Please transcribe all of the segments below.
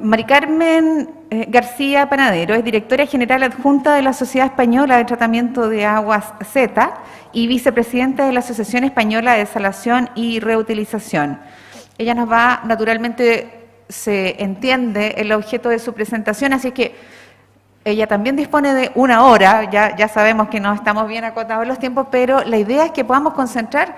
Mari Carmen García Panadero es directora general adjunta de la Sociedad Española de Tratamiento de Aguas Z y vicepresidenta de la Asociación Española de Desalación y Reutilización. Ella nos va, naturalmente, se entiende el objeto de su presentación, así que ella también dispone de 1 hora, ya sabemos que no estamos bien acotados los tiempos, pero la idea es que podamos concentrar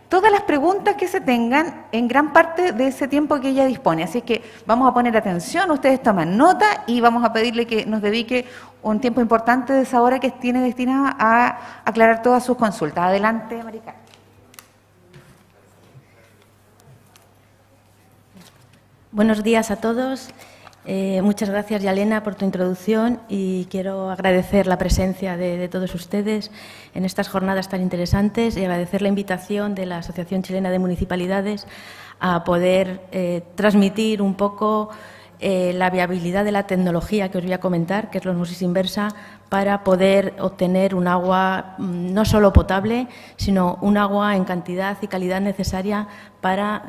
todas las preguntas que se tengan en gran parte de ese tiempo que ella dispone. Así que vamos a poner atención, ustedes toman nota y vamos a pedirle que nos dedique un tiempo importante de esa hora que tiene destinada a aclarar todas sus consultas. Adelante, Maricar. Buenos días a todos. Muchas gracias, Yalena, por tu introducción y quiero agradecer la presencia de todos ustedes en estas jornadas tan interesantes y agradecer la invitación de la Asociación Chilena de Municipalidades a poder transmitir un poco la viabilidad de la tecnología que os voy a comentar, que es la osmosis inversa, para poder obtener un agua no solo potable, sino un agua en cantidad y calidad necesaria para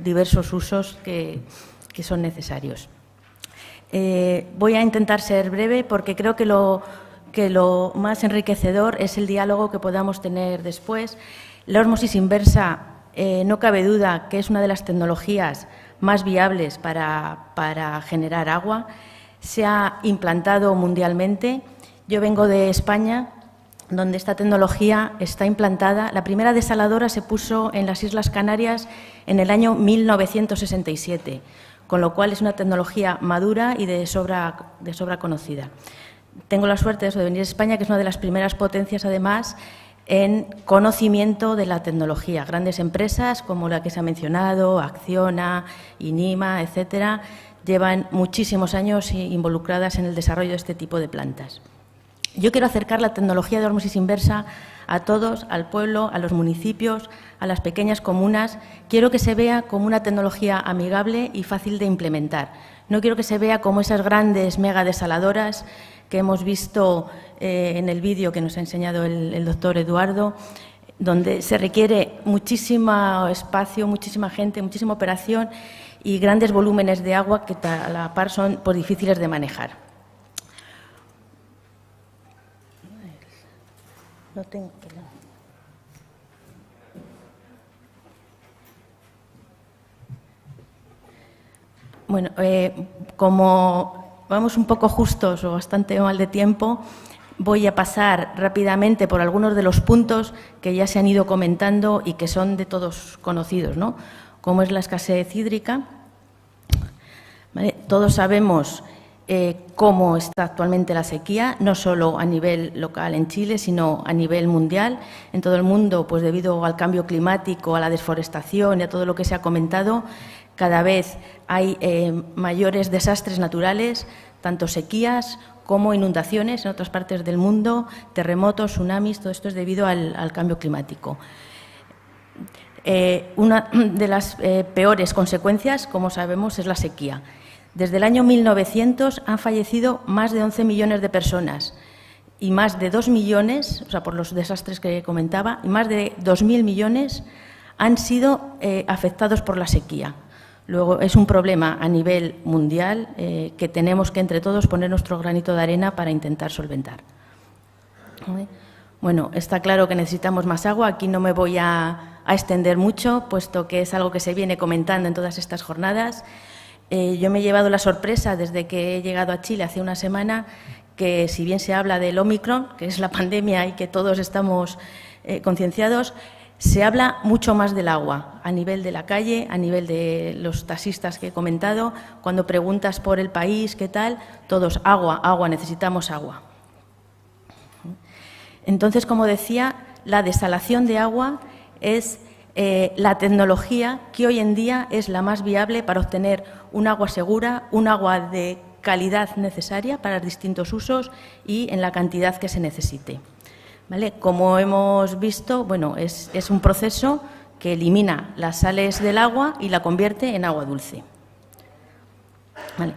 diversos usos que son necesarios. Voy a intentar ser breve porque creo que lo más enriquecedor es el diálogo que podamos tener después. La osmosis inversa, no cabe duda que es una de las tecnologías más viables para generar agua. Se ha implantado mundialmente. Yo vengo de España, donde esta tecnología está implantada. La primera desaladora se puso en las Islas Canarias en el año 1967. Con lo cual es una tecnología madura y de sobra conocida. Tengo la suerte de venir a España, que es una de las primeras potencias, además, en conocimiento de la tecnología. Grandes empresas, como la que se ha mencionado, Acciona, Inima, etcétera, llevan muchísimos años involucradas en el desarrollo de este tipo de plantas. Yo quiero acercar la tecnología de osmosis inversa a todos, al pueblo, a los municipios, a las pequeñas comunas. Quiero que se vea como una tecnología amigable y fácil de implementar. No quiero que se vea como esas grandes mega desaladoras que hemos visto en el vídeo que nos ha enseñado el doctor Eduardo, donde se requiere muchísimo espacio, muchísima gente, muchísima operación y grandes volúmenes de agua que a la par son difíciles de manejar. No tengo, perdón. Bueno, como vamos un poco justos o bastante mal de tiempo, voy a pasar rápidamente por algunos de los puntos que ya se han ido comentando y que son de todos conocidos, ¿no? Como es la escasez hídrica. ¿Vale? Todos sabemos cómo está actualmente la sequía, no solo a nivel local en Chile, sino a nivel mundial. En todo el mundo, pues debido al cambio climático, a la desforestación y a todo lo que se ha comentado, cada vez hay mayores desastres naturales, tanto sequías como inundaciones en otras partes del mundo, terremotos, tsunamis, todo esto es debido al cambio climático. Una de las peores consecuencias, como sabemos, es la sequía. Desde el año 1900 han fallecido más de 11 millones de personas y más de 2 millones, o sea, por los desastres que comentaba, y más de 2.000 millones han sido afectados por la sequía. Luego, es un problema a nivel mundial que tenemos que entre todos poner nuestro granito de arena para intentar solventar. Bueno, está claro que necesitamos más agua. Aquí no me voy a extender mucho, puesto que es algo que se viene comentando en todas estas jornadas. Yo me he llevado la sorpresa desde que he llegado a Chile hace una semana que, si bien se habla del Ómicron, que es la pandemia y que todos estamos concienciados, se habla mucho más del agua, a nivel de la calle, a nivel de los taxistas que he comentado. Cuando preguntas por el país, ¿qué tal? Todos, agua, agua, necesitamos agua. Entonces, como decía, la desalación de agua es la tecnología que hoy en día es la más viable para obtener un agua segura, un agua de calidad necesaria para distintos usos y en la cantidad que se necesite. ¿Vale? Como hemos visto, bueno, es un proceso que elimina las sales del agua y la convierte en agua dulce. ¿Vale?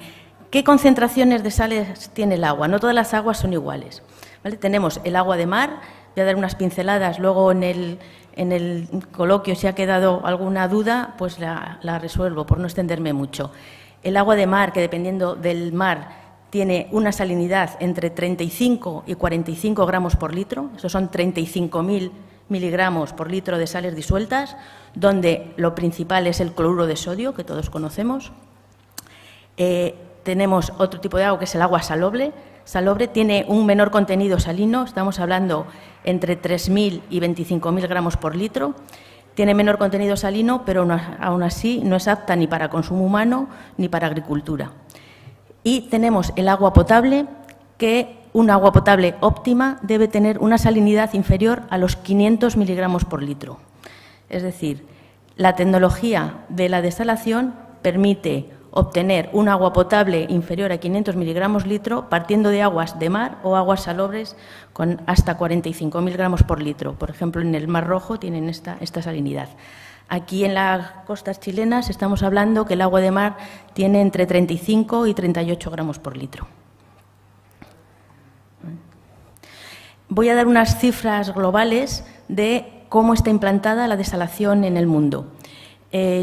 ¿Qué concentraciones de sales tiene el agua? No todas las aguas son iguales. ¿Vale? Tenemos el agua de mar, voy a dar unas pinceladas, luego en el coloquio, si ha quedado alguna duda, pues la resuelvo, por no extenderme mucho. El agua de mar, que dependiendo del mar, tiene una salinidad entre 35 y 45 gramos por litro, esos son 35.000 miligramos por litro de sales disueltas, donde lo principal es el cloruro de sodio, que todos conocemos. Tenemos otro tipo de agua, que es el agua salobre. Salobre tiene un menor contenido salino, estamos hablando entre 3.000 y 25.000 gramos por litro. Tiene menor contenido salino, pero aún así no es apta ni para consumo humano ni para agricultura. Y tenemos el agua potable, que un agua potable óptima debe tener una salinidad inferior a los 500 miligramos por litro. Es decir, la tecnología de la desalación permite obtener un agua potable inferior a 500 miligramos litro partiendo de aguas de mar o aguas salobres con hasta 45.000 gramos por litro. Por ejemplo, en el Mar Rojo tienen esta salinidad. Aquí en las costas chilenas estamos hablando que el agua de mar tiene entre 35 y 38 gramos por litro. Voy a dar unas cifras globales de cómo está implantada la desalación en el mundo.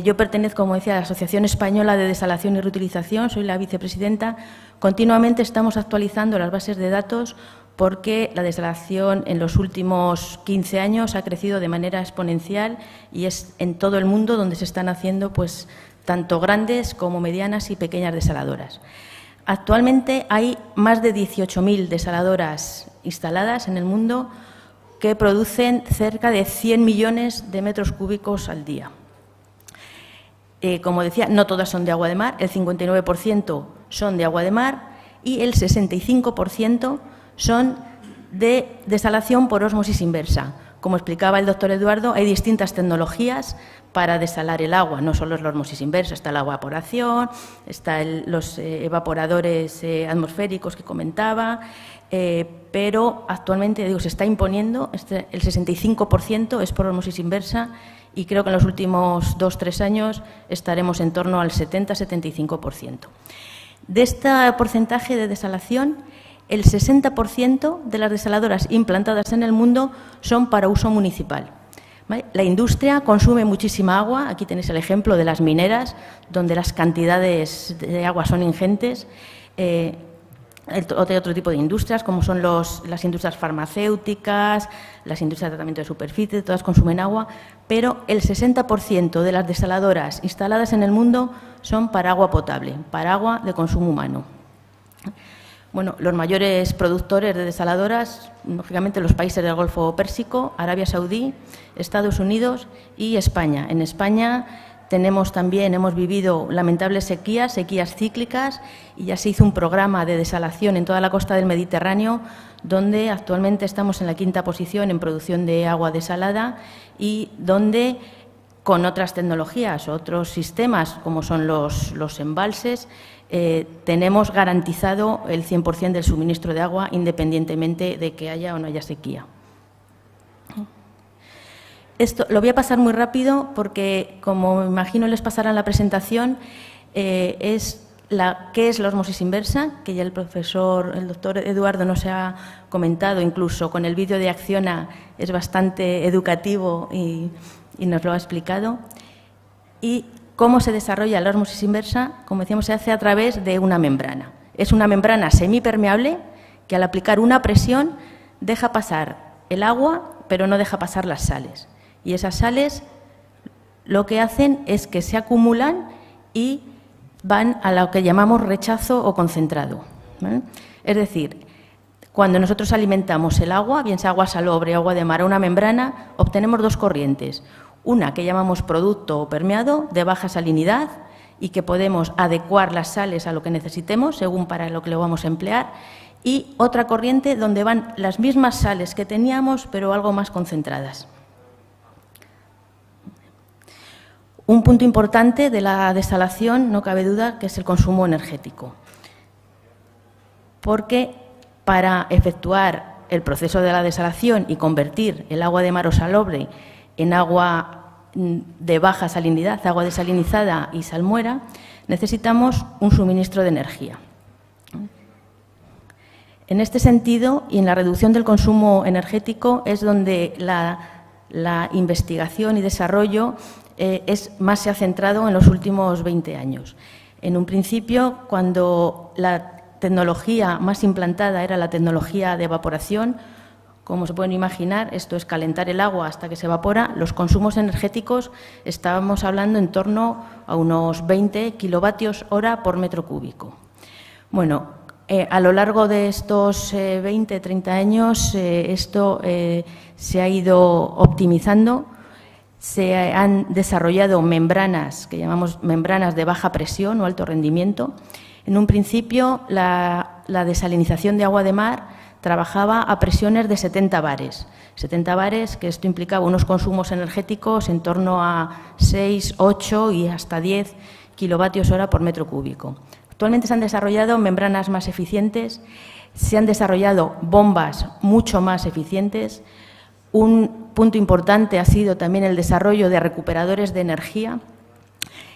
Yo pertenezco, como decía, a la Asociación Española de Desalación y Reutilización, soy la vicepresidenta. Continuamente estamos actualizando las bases de datos porque la desalación en los últimos 15 años ha crecido de manera exponencial y es en todo el mundo donde se están haciendo pues, tanto grandes como medianas y pequeñas desaladoras. Actualmente hay más de 18.000 desaladoras instaladas en el mundo que producen cerca de 100 millones de metros cúbicos al día. Como decía, no todas son de agua de mar, el 59% son de agua de mar y el 65% son de desalación por ósmosis inversa. Como explicaba el doctor Eduardo, hay distintas tecnologías para desalar el agua, no solo es la ósmosis inversa, está la evaporación, están los evaporadores atmosféricos que comentaba, pero actualmente digo, se está imponiendo, el 65% es por ósmosis inversa y creo que en los últimos 2 o 3 años estaremos en torno al 70-75%. De este porcentaje de desalación, el 60% de las desaladoras implantadas en el mundo son para uso municipal. ¿Vale? La industria consume muchísima agua, aquí tenéis el ejemplo de las mineras, donde las cantidades de agua son ingentes. Otro tipo de industrias, como son las industrias farmacéuticas, las industrias de tratamiento de superficie, todas consumen agua, pero el 60% de las desaladoras instaladas en el mundo son para agua potable, para agua de consumo humano. Bueno, los mayores productores de desaladoras, lógicamente los países del Golfo Pérsico, Arabia Saudí, Estados Unidos y España. En España hemos vivido lamentables sequías cíclicas y ya se hizo un programa de desalación en toda la costa del Mediterráneo, donde actualmente estamos en la 5ª posición en producción de agua desalada y donde con otras tecnologías, otros sistemas como son los embalses, tenemos garantizado el 100% del suministro de agua independientemente de que haya o no haya sequía. Esto lo voy a pasar muy rápido porque, como me imagino les pasará en la presentación, ¿qué es la ósmosis inversa? Que ya el doctor Eduardo nos ha comentado, incluso con el vídeo de Acciona es bastante educativo y nos lo ha explicado. Y cómo se desarrolla la ósmosis inversa, como decíamos, se hace a través de una membrana. Es una membrana semipermeable que al aplicar una presión deja pasar el agua, pero no deja pasar las sales. Y esas sales lo que hacen es que se acumulan y van a lo que llamamos rechazo o concentrado, ¿vale? Es decir, cuando nosotros alimentamos el agua, bien sea agua salobre o agua de mar, a una membrana, obtenemos 2 corrientes. Una que llamamos producto o permeado de baja salinidad y que podemos adecuar las sales a lo que necesitemos según para lo que lo vamos a emplear, y otra corriente donde van las mismas sales que teníamos pero algo más concentradas. Un punto importante de la desalación, no cabe duda, que es el consumo energético, porque para efectuar el proceso de la desalación y convertir el agua de mar o salobre en agua de baja salinidad, agua desalinizada y salmuera, necesitamos un suministro de energía. En este sentido, y en la reducción del consumo energético, es donde la investigación y desarrollo más se ha centrado en los últimos 20 años. En un principio, cuando la tecnología más implantada era la tecnología de evaporación, como se pueden imaginar, esto es calentar el agua hasta que se evapora, los consumos energéticos estábamos hablando en torno a unos 20 kilovatios hora por metro cúbico. Bueno, a lo largo de estos 20, 30 años esto se ha ido optimizando. Se han desarrollado membranas, que llamamos membranas de baja presión o alto rendimiento. En un principio, la desalinización de agua de mar trabajaba a presiones de 70 bares. 70 bares, que esto implicaba unos consumos energéticos en torno a 6, 8 y hasta 10 kilovatios hora por metro cúbico. Actualmente se han desarrollado membranas más eficientes, se han desarrollado bombas mucho más eficientes. Un punto importante ha sido también el desarrollo de recuperadores de energía,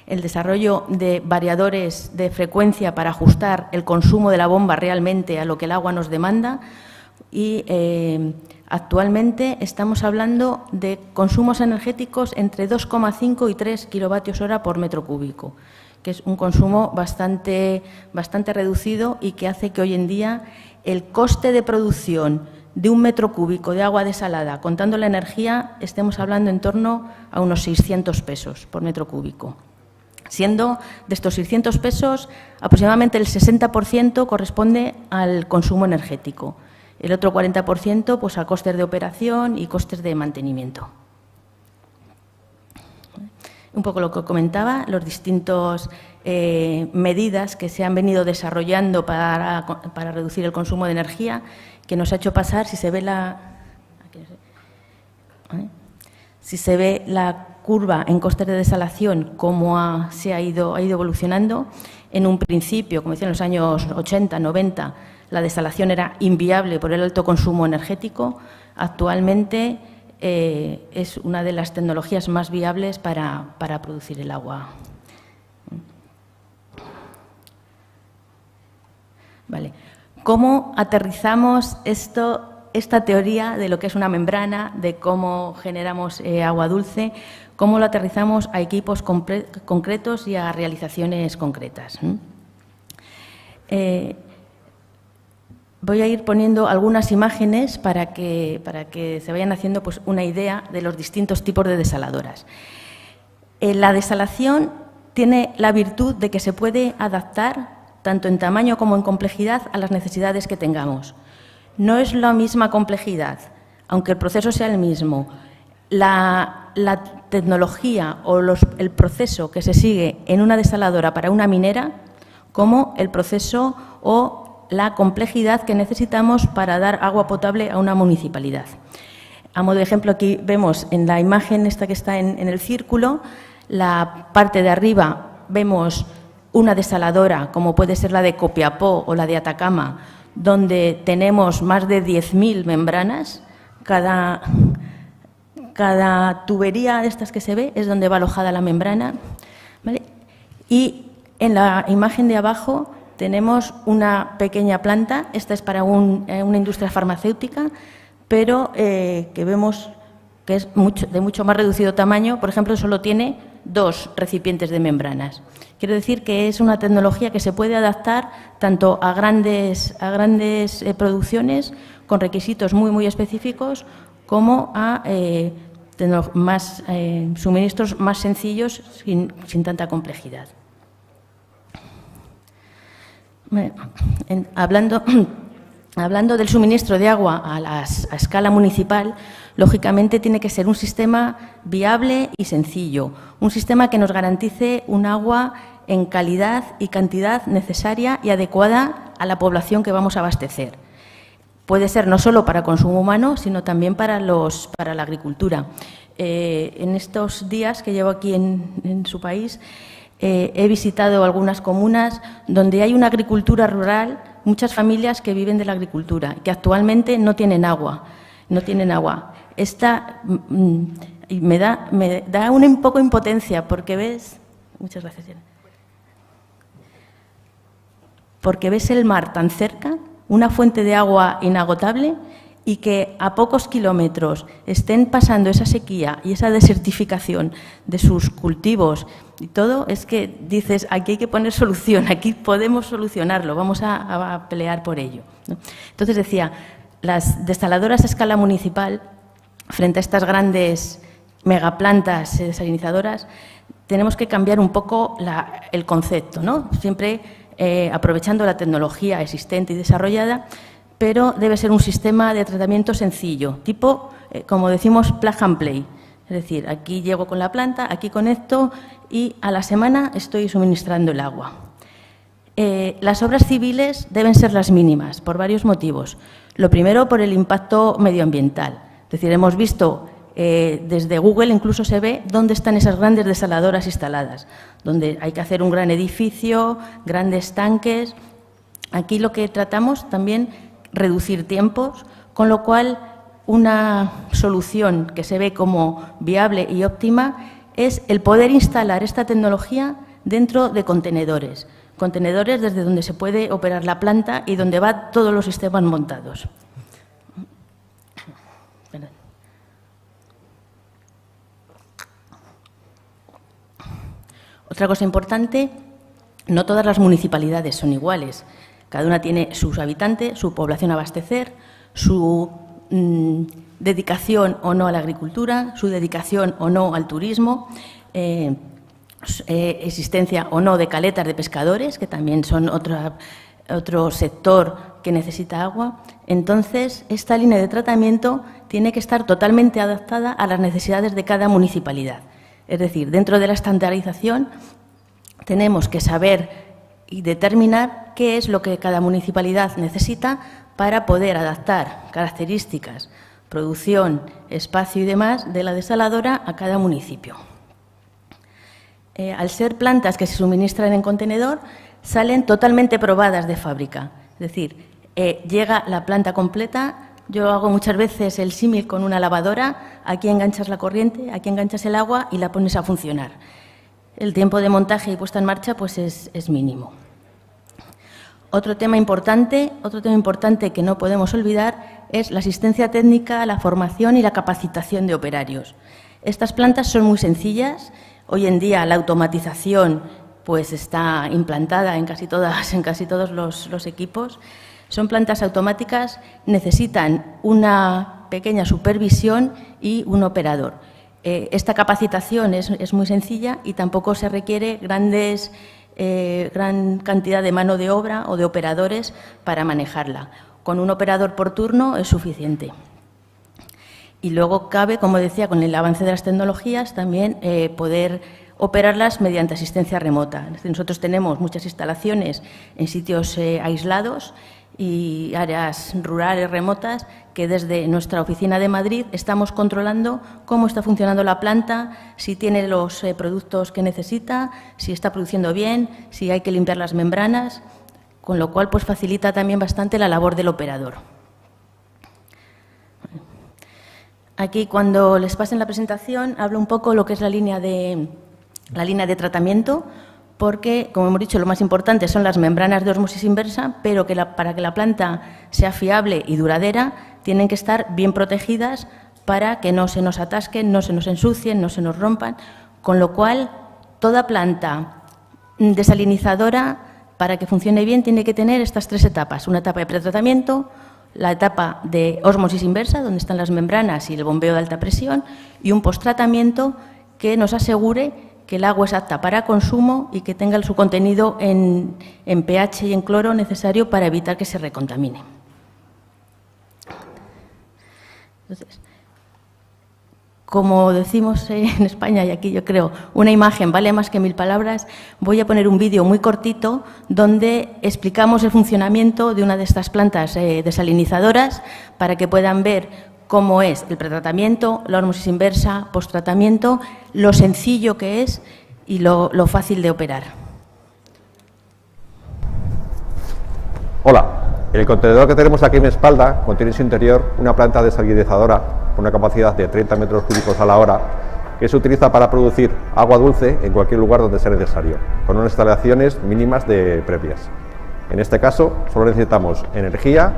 el desarrollo de variadores de frecuencia para ajustar el consumo de la bomba realmente a lo que el agua nos demanda y actualmente estamos hablando de consumos energéticos entre 2,5 y 3 kilovatios hora por metro cúbico, que es un consumo bastante reducido y que hace que hoy en día el coste de producción de un metro cúbico de agua desalada, contando la energía, estemos hablando en torno a unos 600 pesos por metro cúbico. Siendo de estos 600 pesos, aproximadamente el 60% corresponde al consumo energético. El otro 40% pues, a costes de operación y costes de mantenimiento. Un poco lo que comentaba, los distintos medidas que se han venido desarrollando para reducir el consumo de energía, que nos ha hecho pasar, si se ve la curva en costes de desalación, cómo se ha ido evolucionando. En un principio, como decía, en los años 80, 90, la desalación era inviable por el alto consumo energético. Actualmente es una de las tecnologías más viables para producir el agua. Vale. ¿Cómo aterrizamos esta teoría de lo que es una membrana, de cómo generamos agua dulce, cómo lo aterrizamos a equipos concretos y a realizaciones concretas? Voy a ir poniendo algunas imágenes para que se vayan haciendo pues, una idea de los distintos tipos de desaladoras. La desalación tiene la virtud de que se puede adaptar tanto en tamaño como en complejidad a las necesidades que tengamos. No es la misma complejidad, aunque el proceso sea el mismo. La tecnología o el proceso que se sigue en una desaladora para una minera, como el proceso o la complejidad que necesitamos para dar agua potable a una municipalidad. A modo de ejemplo, aquí vemos en la imagen esta que está en el círculo, la parte de arriba vemos una desaladora, como puede ser la de Copiapó o la de Atacama, donde tenemos más de 10.000 membranas. Cada tubería de estas que se ve es donde va alojada la membrana, ¿vale? Y en la imagen de abajo tenemos una pequeña planta, esta es para una industria farmacéutica, pero que vemos que es de mucho más reducido tamaño. Por ejemplo, solo tiene 2 recipientes de membranas. Quiero decir que es una tecnología que se puede adaptar tanto a grandes producciones con requisitos muy específicos como a suministros más sencillos sin tanta complejidad. Hablando del suministro de agua a escala municipal, lógicamente tiene que ser un sistema viable y sencillo, un sistema que nos garantice un agua en calidad y cantidad necesaria y adecuada a la población que vamos a abastecer. Puede ser no solo para consumo humano, sino también para la agricultura. En estos días que llevo aquí en su país, he visitado algunas comunas donde hay una agricultura rural, muchas familias que viven de la agricultura, que actualmente no tienen agua. Esta me da un poco impotencia porque ves... Muchas gracias, Diana. Porque ves el mar tan cerca, una fuente de agua inagotable, y que a pocos kilómetros estén pasando esa sequía y esa desertificación de sus cultivos y todo, es que dices, aquí hay que poner solución, aquí podemos solucionarlo, vamos a pelear por ello, ¿no? Entonces decía, las desaladoras a escala municipal, frente a estas grandes megaplantas desalinizadoras, tenemos que cambiar un poco el concepto, ¿no? Siempre aprovechando la tecnología existente y desarrollada, pero debe ser un sistema de tratamiento sencillo, tipo, como decimos, plug and play. Es decir, aquí llego con la planta, aquí conecto y a la semana estoy suministrando el agua. Las obras civiles deben ser las mínimas, por varios motivos. Lo primero, por el impacto medioambiental. Es decir, hemos visto, desde Google incluso se ve dónde están esas grandes desaladoras instaladas, donde hay que hacer un gran edificio, grandes tanques. Aquí lo que tratamos también reducir tiempos, con lo cual una solución que se ve como viable y óptima es el poder instalar esta tecnología dentro de contenedores. Contenedores desde donde se puede operar la planta y donde van todos los sistemas montados. Otra cosa importante, no todas las municipalidades son iguales. Cada una tiene sus habitantes, su población a abastecer, su dedicación o no a la agricultura, su dedicación o no al turismo, existencia o no de caletas de pescadores, que también son otro sector que necesita agua. Entonces, esta línea de tratamiento tiene que estar totalmente adaptada a las necesidades de cada municipalidad. Es decir, dentro de la estandarización tenemos que saber y determinar qué es lo que cada municipalidad necesita para poder adaptar características, producción, espacio y demás de la desaladora a cada municipio. Al ser plantas que se suministran en contenedor, salen totalmente probadas de fábrica. Es decir, llega la planta completa. Yo hago muchas veces el símil con una lavadora. Aquí enganchas la corriente, aquí enganchas el agua y la pones a funcionar. El tiempo de montaje y puesta en marcha pues es mínimo. Otro tema importante que no podemos olvidar es la asistencia técnica, la formación y la capacitación de operarios. Estas plantas son muy sencillas. Hoy en día la automatización pues está implantada en casi todos los equipos. Son plantas automáticas, necesitan una pequeña supervisión y un operador. Esta capacitación es muy sencilla y tampoco se requiere gran cantidad de mano de obra o de operadores para manejarla. Con un operador por turno es suficiente. Y luego cabe, como decía, con el avance de las tecnologías, también poder operarlas mediante asistencia remota. Es decir, nosotros tenemos muchas instalaciones en sitios aislados y áreas rurales remotas que desde nuestra oficina de Madrid estamos controlando cómo está funcionando la planta, si tiene los productos que necesita, si está produciendo bien, si hay que limpiar las membranas, con lo cual pues facilita también bastante la labor del operador. Aquí, cuando les pasen la presentación, hablo un poco lo que es la línea de tratamiento, porque, como hemos dicho, lo más importante son las membranas de ósmosis inversa, pero para que la planta sea fiable y duradera, tienen que estar bien protegidas para que no se nos atasquen, no se nos ensucien, no se nos rompan, con lo cual toda planta desalinizadora, para que funcione bien, tiene que tener estas tres etapas: una etapa de pretratamiento, la etapa de ósmosis inversa, donde están las membranas y el bombeo de alta presión, y un posttratamiento que nos asegure que el agua es apta para consumo y que tenga su contenido en pH y en cloro necesario para evitar que se recontamine. Entonces, como decimos en España, y aquí yo creo, una imagen vale más que 1000 palabras, voy a poner un vídeo muy cortito donde explicamos el funcionamiento de una de estas plantas desalinizadoras para que puedan ver cómo es el pretratamiento, la ósmosis inversa, posttratamiento, lo sencillo que es y lo fácil de operar. Hola, el contenedor que tenemos aquí en mi espalda contiene en su interior una planta desalinizadora con una capacidad de 30 metros cúbicos a la hora que se utiliza para producir agua dulce en cualquier lugar donde sea necesario, con unas instalaciones mínimas previas. En este caso, solo necesitamos energía,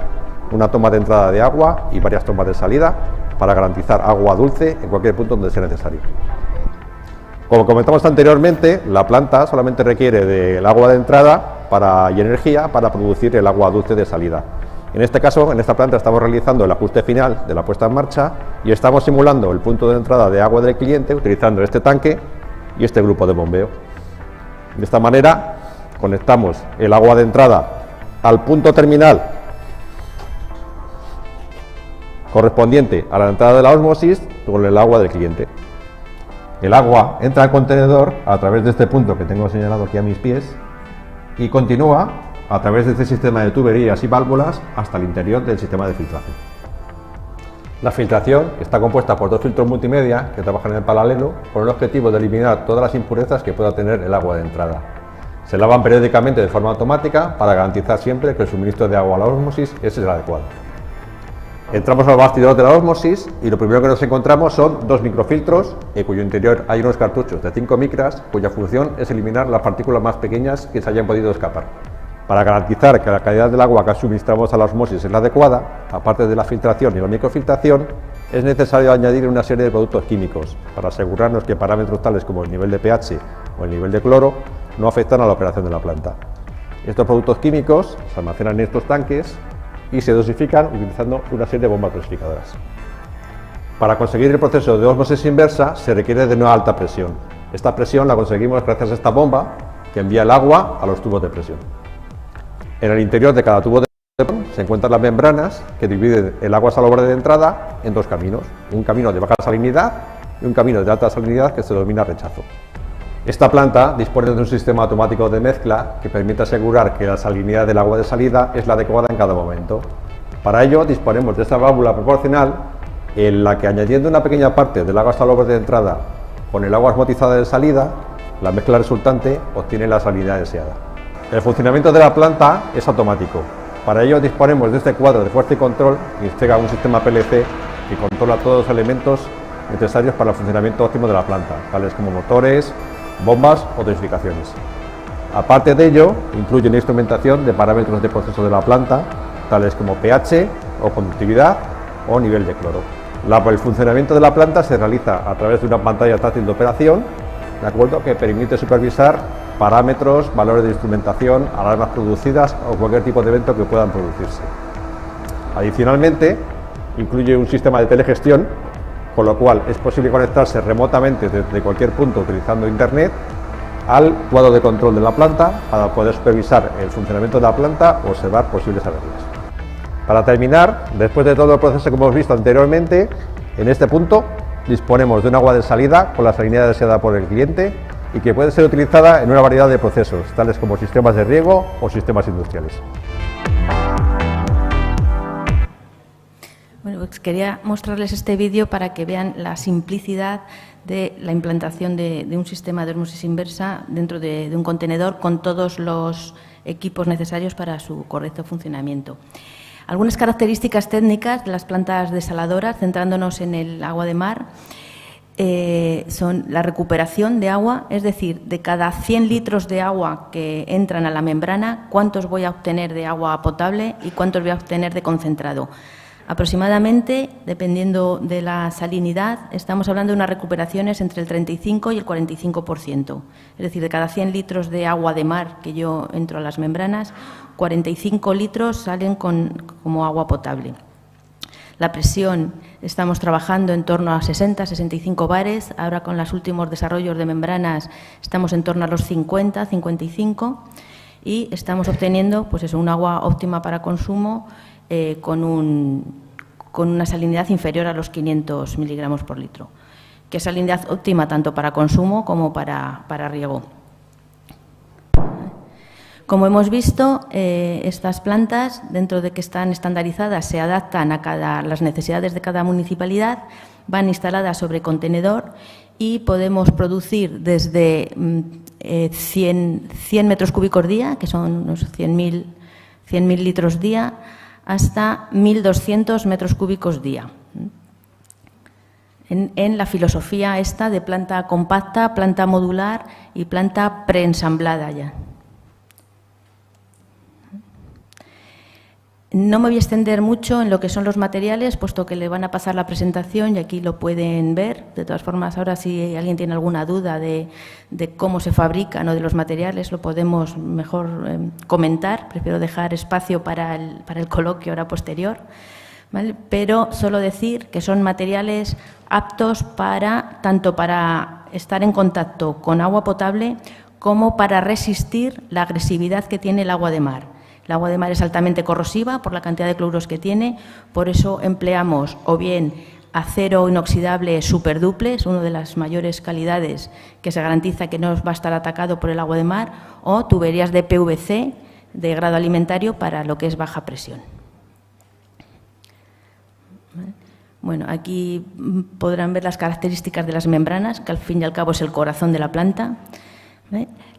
una toma de entrada de agua y varias tomas de salida para garantizar agua dulce en cualquier punto donde sea necesario. Como comentamos anteriormente, la planta solamente requiere del agua de entrada y energía para producir el agua dulce de salida. En este caso, en esta planta estamos realizando el ajuste final de la puesta en marcha y estamos simulando el punto de entrada de agua del cliente utilizando este tanque y este grupo de bombeo. De esta manera conectamos el agua de entrada al punto terminal correspondiente a la entrada de la ósmosis con el agua del cliente. El agua entra al contenedor a través de este punto que tengo señalado aquí a mis pies y continúa a través de este sistema de tuberías y válvulas hasta el interior del sistema de filtración. La filtración está compuesta por dos filtros multimedia que trabajan en paralelo con el objetivo de eliminar todas las impurezas que pueda tener el agua de entrada. Se lavan periódicamente de forma automática para garantizar siempre que el suministro de agua a la ósmosis es el adecuado. Entramos al bastidor de la ósmosis y lo primero que nos encontramos son dos microfiltros en cuyo interior hay unos cartuchos de 5 micras cuya función es eliminar las partículas más pequeñas que se hayan podido escapar. Para garantizar que la calidad del agua que suministramos a la ósmosis es la adecuada, aparte de la filtración y la microfiltración, es necesario añadir una serie de productos químicos para asegurarnos que parámetros tales como el nivel de pH o el nivel de cloro no afectan a la operación de la planta. Estos productos químicos se almacenan en estos tanques y se dosifican utilizando una serie de bombas dosificadoras. Para conseguir el proceso de ósmosis inversa se requiere de una alta presión. Esta presión la conseguimos gracias a esta bomba que envía el agua a los tubos de presión. En el interior de cada tubo de presión se encuentran las membranas que dividen el agua salobre de entrada en dos caminos, un camino de baja salinidad y un camino de alta salinidad que se denomina rechazo. Esta planta dispone de un sistema automático de mezcla que permite asegurar que la salinidad del agua de salida es la adecuada en cada momento. Para ello disponemos de esta válvula proporcional en la que, añadiendo una pequeña parte del agua salobre de entrada con el agua osmotizada de salida, la mezcla resultante obtiene la salinidad deseada. El funcionamiento de la planta es automático. Para ello disponemos de este cuadro de fuerza y control que integra un sistema PLC que controla todos los elementos necesarios para el funcionamiento óptimo de la planta, tales como motores, bombas o dosificaciones. Aparte de ello, incluye una instrumentación de parámetros de proceso de la planta, tales como pH o conductividad o nivel de cloro. El funcionamiento de la planta se realiza a través de una pantalla táctil de operación, ¿de acuerdo?, que permite supervisar parámetros, valores de instrumentación, alarmas producidas o cualquier tipo de evento que puedan producirse. Adicionalmente, incluye un sistema de telegestión, con lo cual es posible conectarse remotamente desde cualquier punto utilizando Internet al cuadro de control de la planta para poder supervisar el funcionamiento de la planta o observar posibles averías. Para terminar, después de todo el proceso que hemos visto anteriormente, en este punto disponemos de un agua de salida con la salinidad deseada por el cliente y que puede ser utilizada en una variedad de procesos, tales como sistemas de riego o sistemas industriales. Bueno, pues quería mostrarles este vídeo para que vean la simplicidad de la implantación de un sistema de ósmosis inversa dentro de un contenedor con todos los equipos necesarios para su correcto funcionamiento. Algunas características técnicas de las plantas desaladoras, centrándonos en el agua de mar, son la recuperación de agua, es decir, de cada 100 litros de agua que entran a la membrana, cuántos voy a obtener de agua potable y cuántos voy a obtener de concentrado. Aproximadamente, dependiendo de la salinidad, estamos hablando de unas recuperaciones entre el 35 y el 45%. Es decir, de cada 100 litros de agua de mar que yo entro a las membranas, 45 litros salen como agua potable. La presión, estamos trabajando en torno a 60-65 bares. Ahora, con los últimos desarrollos de membranas, estamos en torno a los 50-55 y estamos obteniendo pues eso, un agua óptima para consumo con una salinidad inferior a los 500 miligramos por litro, que es salinidad óptima tanto para consumo como para riego. Como hemos visto, estas plantas, dentro de que están estandarizadas, se adaptan a las necesidades de cada municipalidad, van instaladas sobre contenedor y podemos producir desde 100 metros cúbicos día, que son unos 100.000 litros día, hasta 1.200 metros cúbicos día. En la filosofía esta de planta compacta, planta modular y planta preensamblada ya. No me voy a extender mucho en lo que son los materiales, puesto que le van a pasar la presentación y aquí lo pueden ver. De todas formas, ahora si alguien tiene alguna duda de cómo se fabrican o de los materiales, lo podemos mejor comentar. Prefiero dejar espacio para el coloquio ahora posterior, ¿vale? Pero solo decir que son materiales aptos tanto para estar en contacto con agua potable como para resistir la agresividad que tiene el agua de mar. El agua de mar es altamente corrosiva por la cantidad de cloruros que tiene, por eso empleamos o bien acero inoxidable superduple, es una de las mayores calidades que se garantiza que no va a estar atacado por el agua de mar, o tuberías de PVC de grado alimentario para lo que es baja presión. Bueno, aquí podrán ver las características de las membranas, que al fin y al cabo es el corazón de la planta.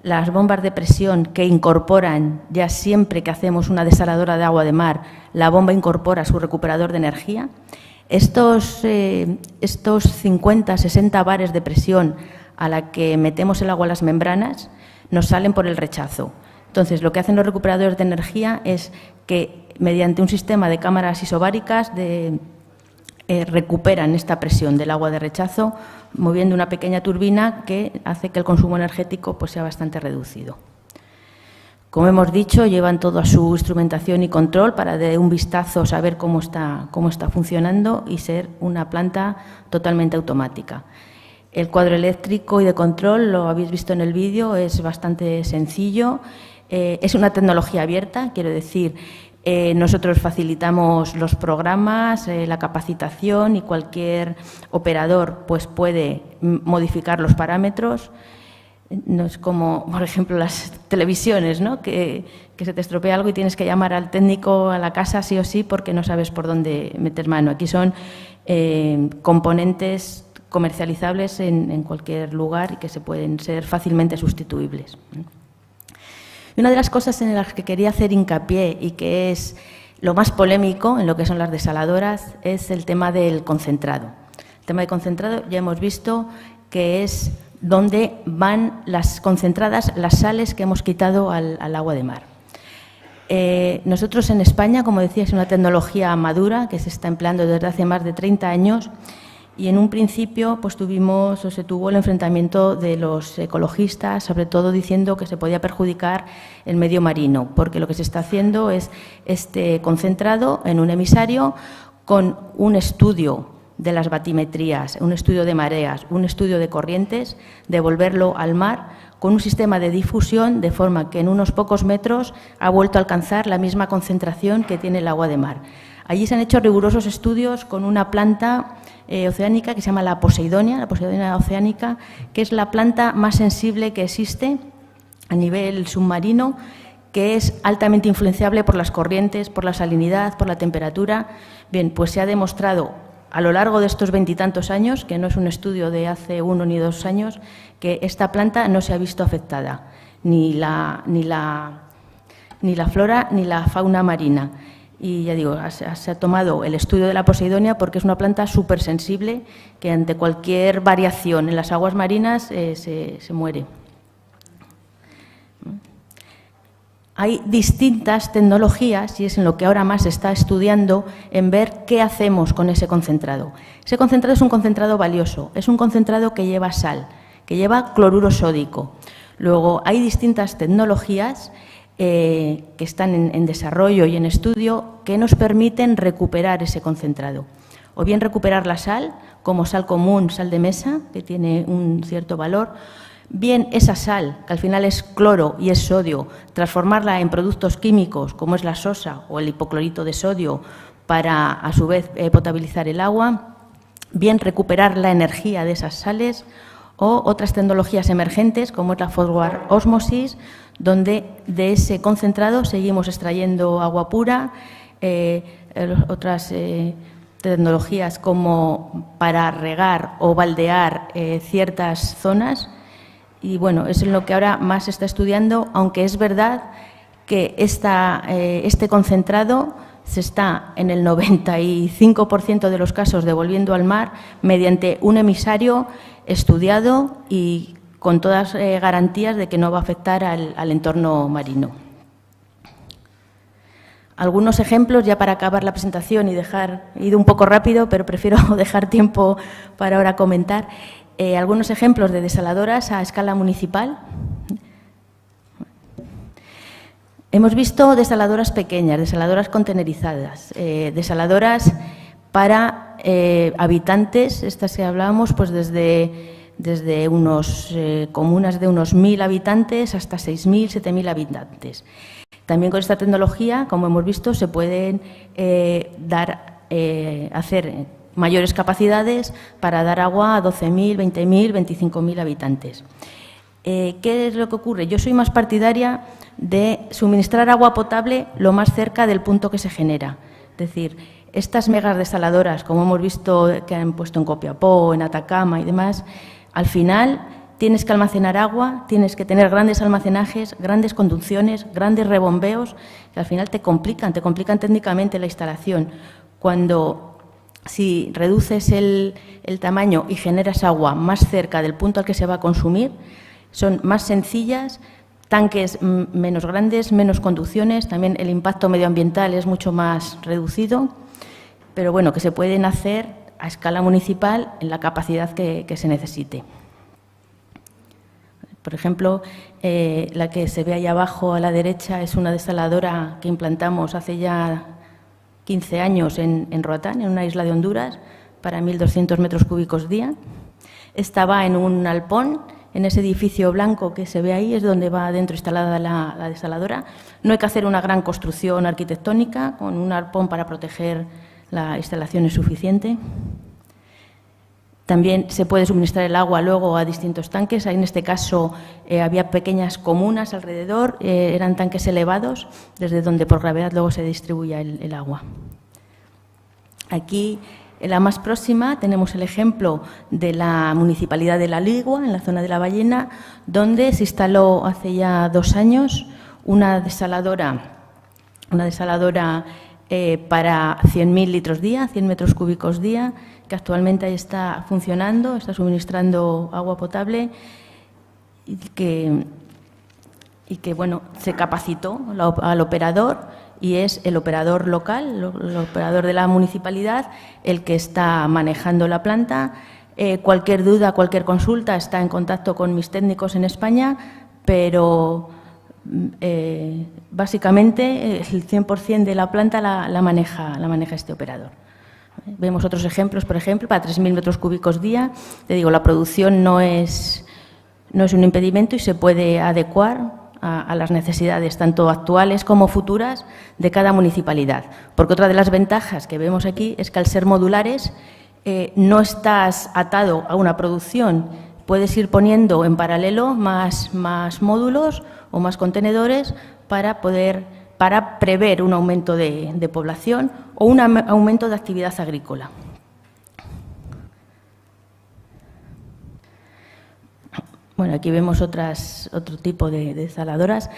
Las bombas de presión que incorporan, ya siempre que hacemos una desaladora de agua de mar, la bomba incorpora su recuperador de energía. Estos 50, 60 bares de presión a la que metemos el agua a las membranas nos salen por el rechazo. Entonces, lo que hacen los recuperadores de energía es que, mediante un sistema de cámaras isobáricas, recuperan esta presión del agua de rechazo, moviendo una pequeña turbina que hace que el consumo energético pues, sea bastante reducido. Como hemos dicho, llevan toda su instrumentación y control para de un vistazo saber cómo está funcionando y ser una planta totalmente automática. El cuadro eléctrico y de control, lo habéis visto en el vídeo, es bastante sencillo. Es una tecnología abierta, quiero decir, nosotros facilitamos los programas, la capacitación y cualquier operador pues, puede modificar los parámetros. No es como, por ejemplo, las televisiones, ¿no? que se te estropea algo y tienes que llamar al técnico a la casa sí o sí porque no sabes por dónde meter mano. Aquí son componentes comercializables en cualquier lugar y que se pueden ser fácilmente sustituibles. Y una de las cosas en las que quería hacer hincapié y que es lo más polémico en lo que son las desaladoras es el tema del concentrado. El tema del concentrado ya hemos visto que es donde van las concentradas las sales que hemos quitado al agua de mar. Nosotros en España, como decía, es una tecnología madura que se está empleando desde hace más de 30 años y en un principio pues se tuvo el enfrentamiento de los ecologistas, sobre todo diciendo que se podía perjudicar el medio marino, porque lo que se está haciendo es este concentrado en un emisario con un estudio de las batimetrías, un estudio de mareas, un estudio de corrientes, devolverlo al mar con un sistema de difusión de forma que en unos pocos metros ha vuelto a alcanzar la misma concentración que tiene el agua de mar. Allí se han hecho rigurosos estudios con una planta oceánica que se llama la Poseidonia oceánica, que es la planta más sensible que existe a nivel submarino, que es altamente influenciable por las corrientes, por la salinidad, por la temperatura. Bien, pues se ha demostrado a lo largo de estos 20 y tantos años, que no es un estudio de hace 1 ni 2 años, que esta planta no se ha visto afectada, ni la flora ni la fauna marina. Y ya digo, se ha tomado el estudio de la Poseidonia porque es una planta súper sensible que ante cualquier variación en las aguas marinas se muere. Hay distintas tecnologías, y es en lo que ahora más se está estudiando, en ver qué hacemos con ese concentrado. Ese concentrado es un concentrado valioso, es un concentrado que lleva sal, que lleva cloruro sódico. Luego, hay distintas tecnologías que están en desarrollo y en estudio que nos permiten recuperar ese concentrado. O bien recuperar la sal, como sal común, sal de mesa, que tiene un cierto valor, bien esa sal, que al final es cloro y es sodio, transformarla en productos químicos como es la sosa o el hipoclorito de sodio para, a su vez, potabilizar el agua, bien recuperar la energía de esas sales o otras tecnologías emergentes como es la forward osmosis, donde de ese concentrado seguimos extrayendo agua pura, otras tecnologías como para regar o baldear ciertas zonas. Y bueno, es en lo que ahora más se está estudiando, aunque es verdad que este concentrado se está en el 95% de los casos devolviendo al mar mediante un emisario estudiado y con todas garantías de que no va a afectar al entorno marino. algunos ejemplos ya para acabar la presentación y he ido un poco rápido, pero prefiero dejar tiempo para ahora comentar. Algunos ejemplos de desaladoras a escala municipal. Hemos visto desaladoras pequeñas, desaladoras contenerizadas, desaladoras para habitantes, estas que hablábamos, pues desde unos comunas de unos 1.000 habitantes hasta 6.000, 7.000 habitantes. También con esta tecnología, como hemos visto, se pueden hacer mayores capacidades para dar agua a 12.000, 20.000, 25.000 habitantes. ¿Qué es lo que ocurre? Yo soy más partidaria de suministrar agua potable lo más cerca del punto que se genera. Es decir, estas megas desaladoras, como hemos visto que han puesto en Copiapó, en Atacama y demás, al final tienes que almacenar agua, tienes que tener grandes almacenajes, grandes conducciones, grandes rebombeos, que al final te complican técnicamente la instalación. Si reduces el tamaño y generas agua más cerca del punto al que se va a consumir, son más sencillas, tanques menos grandes, menos conducciones, también el impacto medioambiental es mucho más reducido, pero bueno, que se pueden hacer a escala municipal en la capacidad que se necesite. Por ejemplo, la que se ve ahí abajo a la derecha es una desaladora que implantamos hace ya 15 años en Roatán, en una isla de Honduras, para 1.200 metros cúbicos día. Esta va en un alpón, en ese edificio blanco que se ve ahí, es donde va dentro instalada la desaladora. No hay que hacer una gran construcción arquitectónica, con un arpón para proteger la instalación es suficiente. También se puede suministrar el agua luego a distintos tanques. En este caso había pequeñas comunas alrededor, eran tanques elevados, desde donde por gravedad luego se distribuía el agua. Aquí, en la más próxima, tenemos el ejemplo de la Municipalidad de La Ligua, en la zona de La Ballena, donde se instaló hace ya 2 años una desaladora para 100.000 litros día, 100 metros cúbicos día, que actualmente ahí está funcionando, está suministrando agua potable y que bueno, se capacitó al operador y es el operador local, el operador de la municipalidad, el que está manejando la planta. Cualquier duda, cualquier consulta, está en contacto con mis técnicos en España, pero básicamente el 100% de la planta la maneja este operador. Vemos otros ejemplos, por ejemplo, para 3.000 metros cúbicos día. Te digo, la producción no es un impedimento y se puede adecuar a las necesidades, tanto actuales como futuras, de cada municipalidad. Porque otra de las ventajas que vemos aquí es que al ser modulares no estás atado a una producción. Puedes ir poniendo en paralelo más módulos o más contenedores para prever un aumento de población o un aumento de actividad agrícola. Bueno, aquí vemos otro tipo de desaladoras.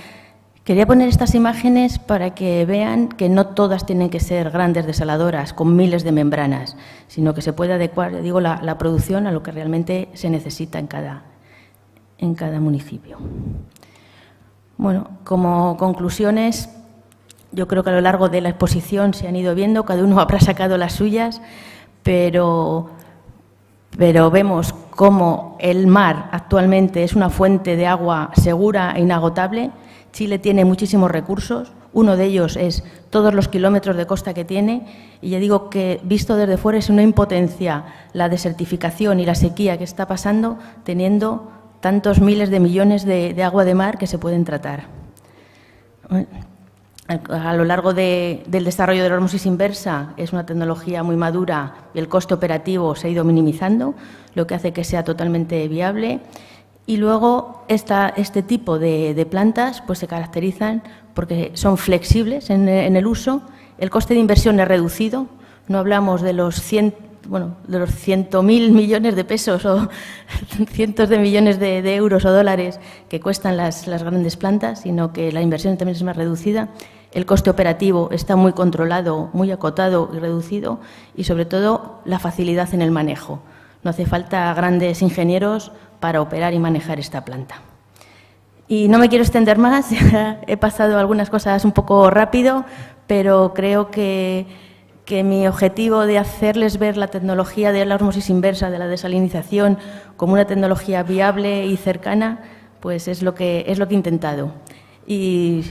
Quería poner estas imágenes para que vean que no todas tienen que ser grandes desaladoras con miles de membranas, sino que se puede adecuar, digo, la producción a lo que realmente se necesita en cada municipio. Bueno, como conclusiones, yo creo que a lo largo de la exposición se han ido viendo, cada uno habrá sacado las suyas, pero vemos cómo el mar actualmente es una fuente de agua segura e inagotable. Chile tiene muchísimos recursos, uno de ellos es todos los kilómetros de costa que tiene, y ya digo que visto desde fuera es una impotencia la desertificación y la sequía que está pasando, teniendo tantos miles de millones de agua de mar que se pueden tratar. A lo largo del desarrollo de la osmosis inversa es una tecnología muy madura y el coste operativo se ha ido minimizando, lo que hace que sea totalmente viable. Y luego este tipo de plantas pues se caracterizan porque son flexibles en el uso, el coste de inversión es reducido, no hablamos de los 100.000 millones de pesos o cientos de millones de euros o dólares que cuestan las grandes plantas, sino que la inversión también es más reducida. El coste operativo está muy controlado, muy acotado y reducido, y sobre todo la facilidad en el manejo. No hace falta grandes ingenieros para operar y manejar esta planta. Y no me quiero extender más, he pasado algunas cosas un poco rápido, pero creo que mi objetivo de hacerles ver la tecnología de la ósmosis inversa, de la desalinización, como una tecnología viable y cercana, pues es lo que he intentado. Y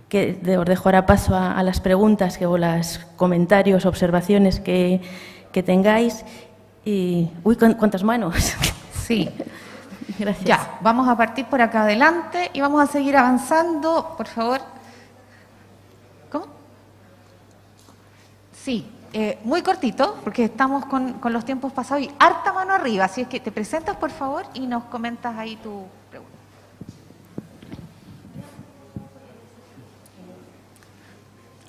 que os dejo ahora paso a las preguntas, o los comentarios, observaciones que tengáis. Y, uy, ¿cuántas manos? Sí. Gracias. Ya, vamos a partir por acá adelante y vamos a seguir avanzando, por favor. ¿Cómo? Sí, muy cortito, porque estamos con los tiempos pasados y harta mano arriba, así es que te presentas, por favor, y nos comentas ahí tu pregunta.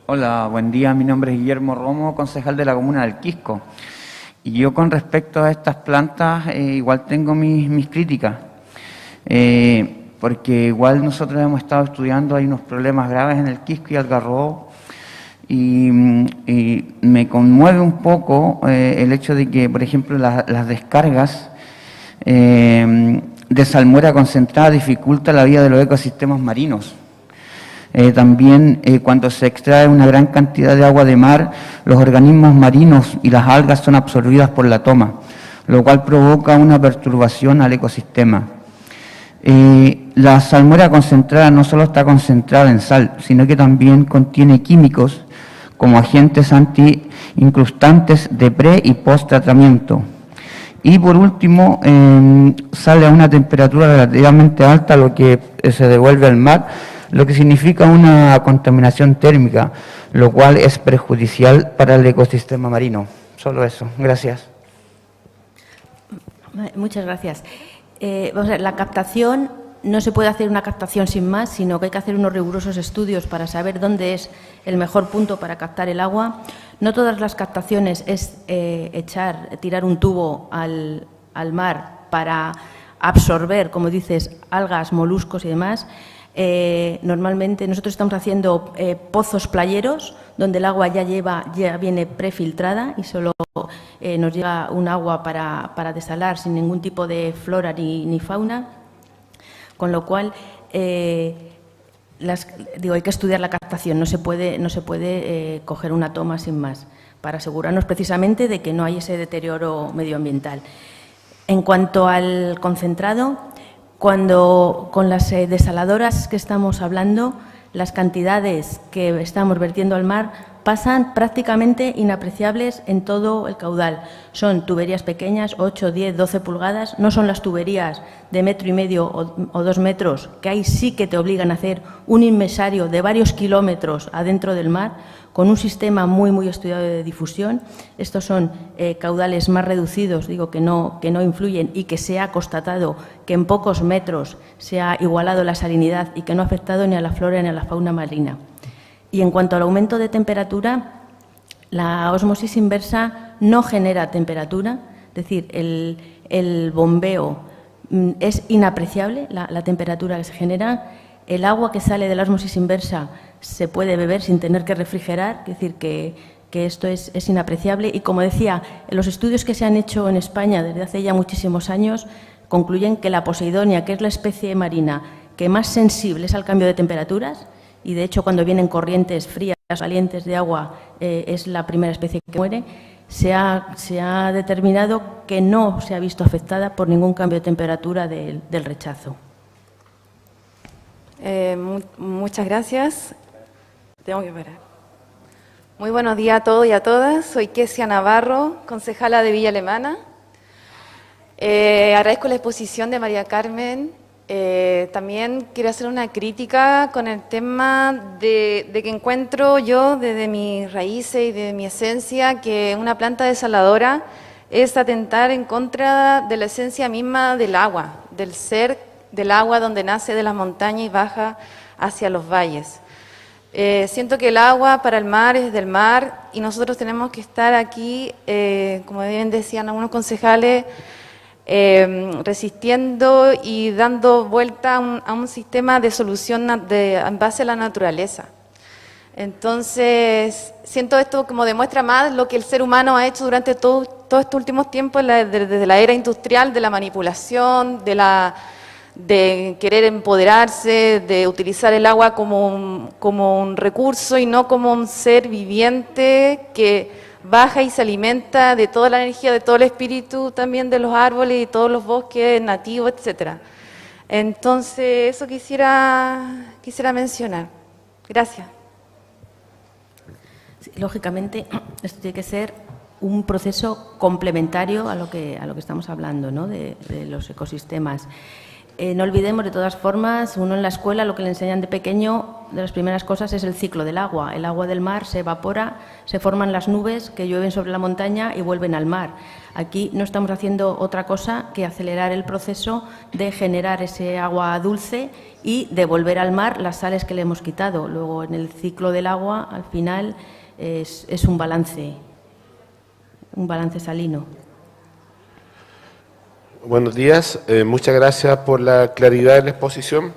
Hola, buen día. Mi nombre es Guillermo Romo, concejal de la comuna del Quisco. Y yo con respecto a estas plantas igual tengo mis críticas, porque igual nosotros hemos estado estudiando, hay unos problemas graves en el Quisco y Algarrobo, y me conmueve un poco el hecho de que, por ejemplo, las descargas de salmuera concentrada dificultan la vida de los ecosistemas marinos. También cuando se extrae una gran cantidad de agua de mar, los organismos marinos y las algas son absorbidas por la toma, lo cual provoca una perturbación al ecosistema. La salmuera concentrada no solo está concentrada en sal, sino que también contiene químicos como agentes anti-incrustantes de pre- y post-tratamiento. Y por último, sale a una temperatura relativamente alta, lo que se devuelve al mar, lo que significa una contaminación térmica, lo cual es perjudicial para el ecosistema marino. Solo eso. Gracias. Muchas gracias. Vamos a ver, la captación, no se puede hacer una captación sin más, sino que hay que hacer unos rigurosos estudios para saber dónde es el mejor punto para captar el agua. No todas las captaciones es tirar un tubo al mar para absorber, como dices, algas, moluscos y demás. Normalmente nosotros estamos haciendo pozos playeros donde el agua ya viene prefiltrada y solo nos llega un agua para desalar sin ningún tipo de flora ni fauna, con lo cual hay que estudiar la captación, no se puede coger una toma sin más, para asegurarnos precisamente de que no hay ese deterioro medioambiental. En cuanto al concentrado, con las desaladoras que estamos hablando, las cantidades que estamos vertiendo al mar pasan prácticamente inapreciables en todo el caudal. Son tuberías pequeñas, 8, 10, 12 pulgadas, no son las tuberías de 1,5 metros o 2 metros, que ahí sí que te obligan a hacer un inmensario de varios kilómetros adentro del mar, con un sistema muy estudiado de difusión. Estos son caudales más reducidos, digo que no influyen, y que se ha constatado que en pocos metros se ha igualado la salinidad y que no ha afectado ni a la flora ni a la fauna marina. Y en cuanto al aumento de temperatura, la ósmosis inversa no genera temperatura, es decir, el bombeo es inapreciable, la temperatura que se genera. El agua que sale de la ósmosis inversa se puede beber sin tener que refrigerar, es decir, que esto es inapreciable. Y como decía, los estudios que se han hecho en España desde hace ya muchísimos años concluyen que la Posidonia, que es la especie marina que más sensible es al cambio de temperaturas, y de hecho cuando vienen corrientes frías, calientes de agua, es la primera especie que muere, se ha determinado que no se ha visto afectada por ningún cambio de temperatura del rechazo. Muchas gracias. Tengo que parar. Muy buenos días a todos y a todas. Soy Kesia Navarro, concejala de Villa Alemana. Agradezco la exposición de María Carmen. También quiero hacer una crítica con el tema de que encuentro yo desde mis raíces y de mi esencia que una planta desaladora es atentar en contra de la esencia misma del agua, del ser del agua donde nace de las montañas y baja hacia los valles. Siento que el agua para el mar es del mar y nosotros tenemos que estar aquí, como bien decían algunos concejales, resistiendo y dando vuelta a un sistema de solución en base a la naturaleza. Entonces, siento esto como demuestra más lo que el ser humano ha hecho durante todos estos últimos tiempos, desde la era industrial, de la manipulación, de de querer empoderarse, de utilizar el agua como un recurso y no como un ser viviente que baja y se alimenta de toda la energía, de todo el espíritu también de los árboles y todos los bosques nativos, etcétera. Entonces, eso quisiera mencionar. Gracias. Sí, lógicamente, esto tiene que ser un proceso complementario a lo que estamos hablando, ¿no? de los ecosistemas. No olvidemos, de todas formas, uno en la escuela lo que le enseñan de pequeño, de las primeras cosas, es el ciclo del agua. El agua del mar se evapora, se forman las nubes que llueven sobre la montaña y vuelven al mar. Aquí no estamos haciendo otra cosa que acelerar el proceso de generar ese agua dulce y devolver al mar las sales que le hemos quitado. Luego, en el ciclo del agua, al final, es un balance salino. Buenos días, muchas gracias por la claridad de la exposición.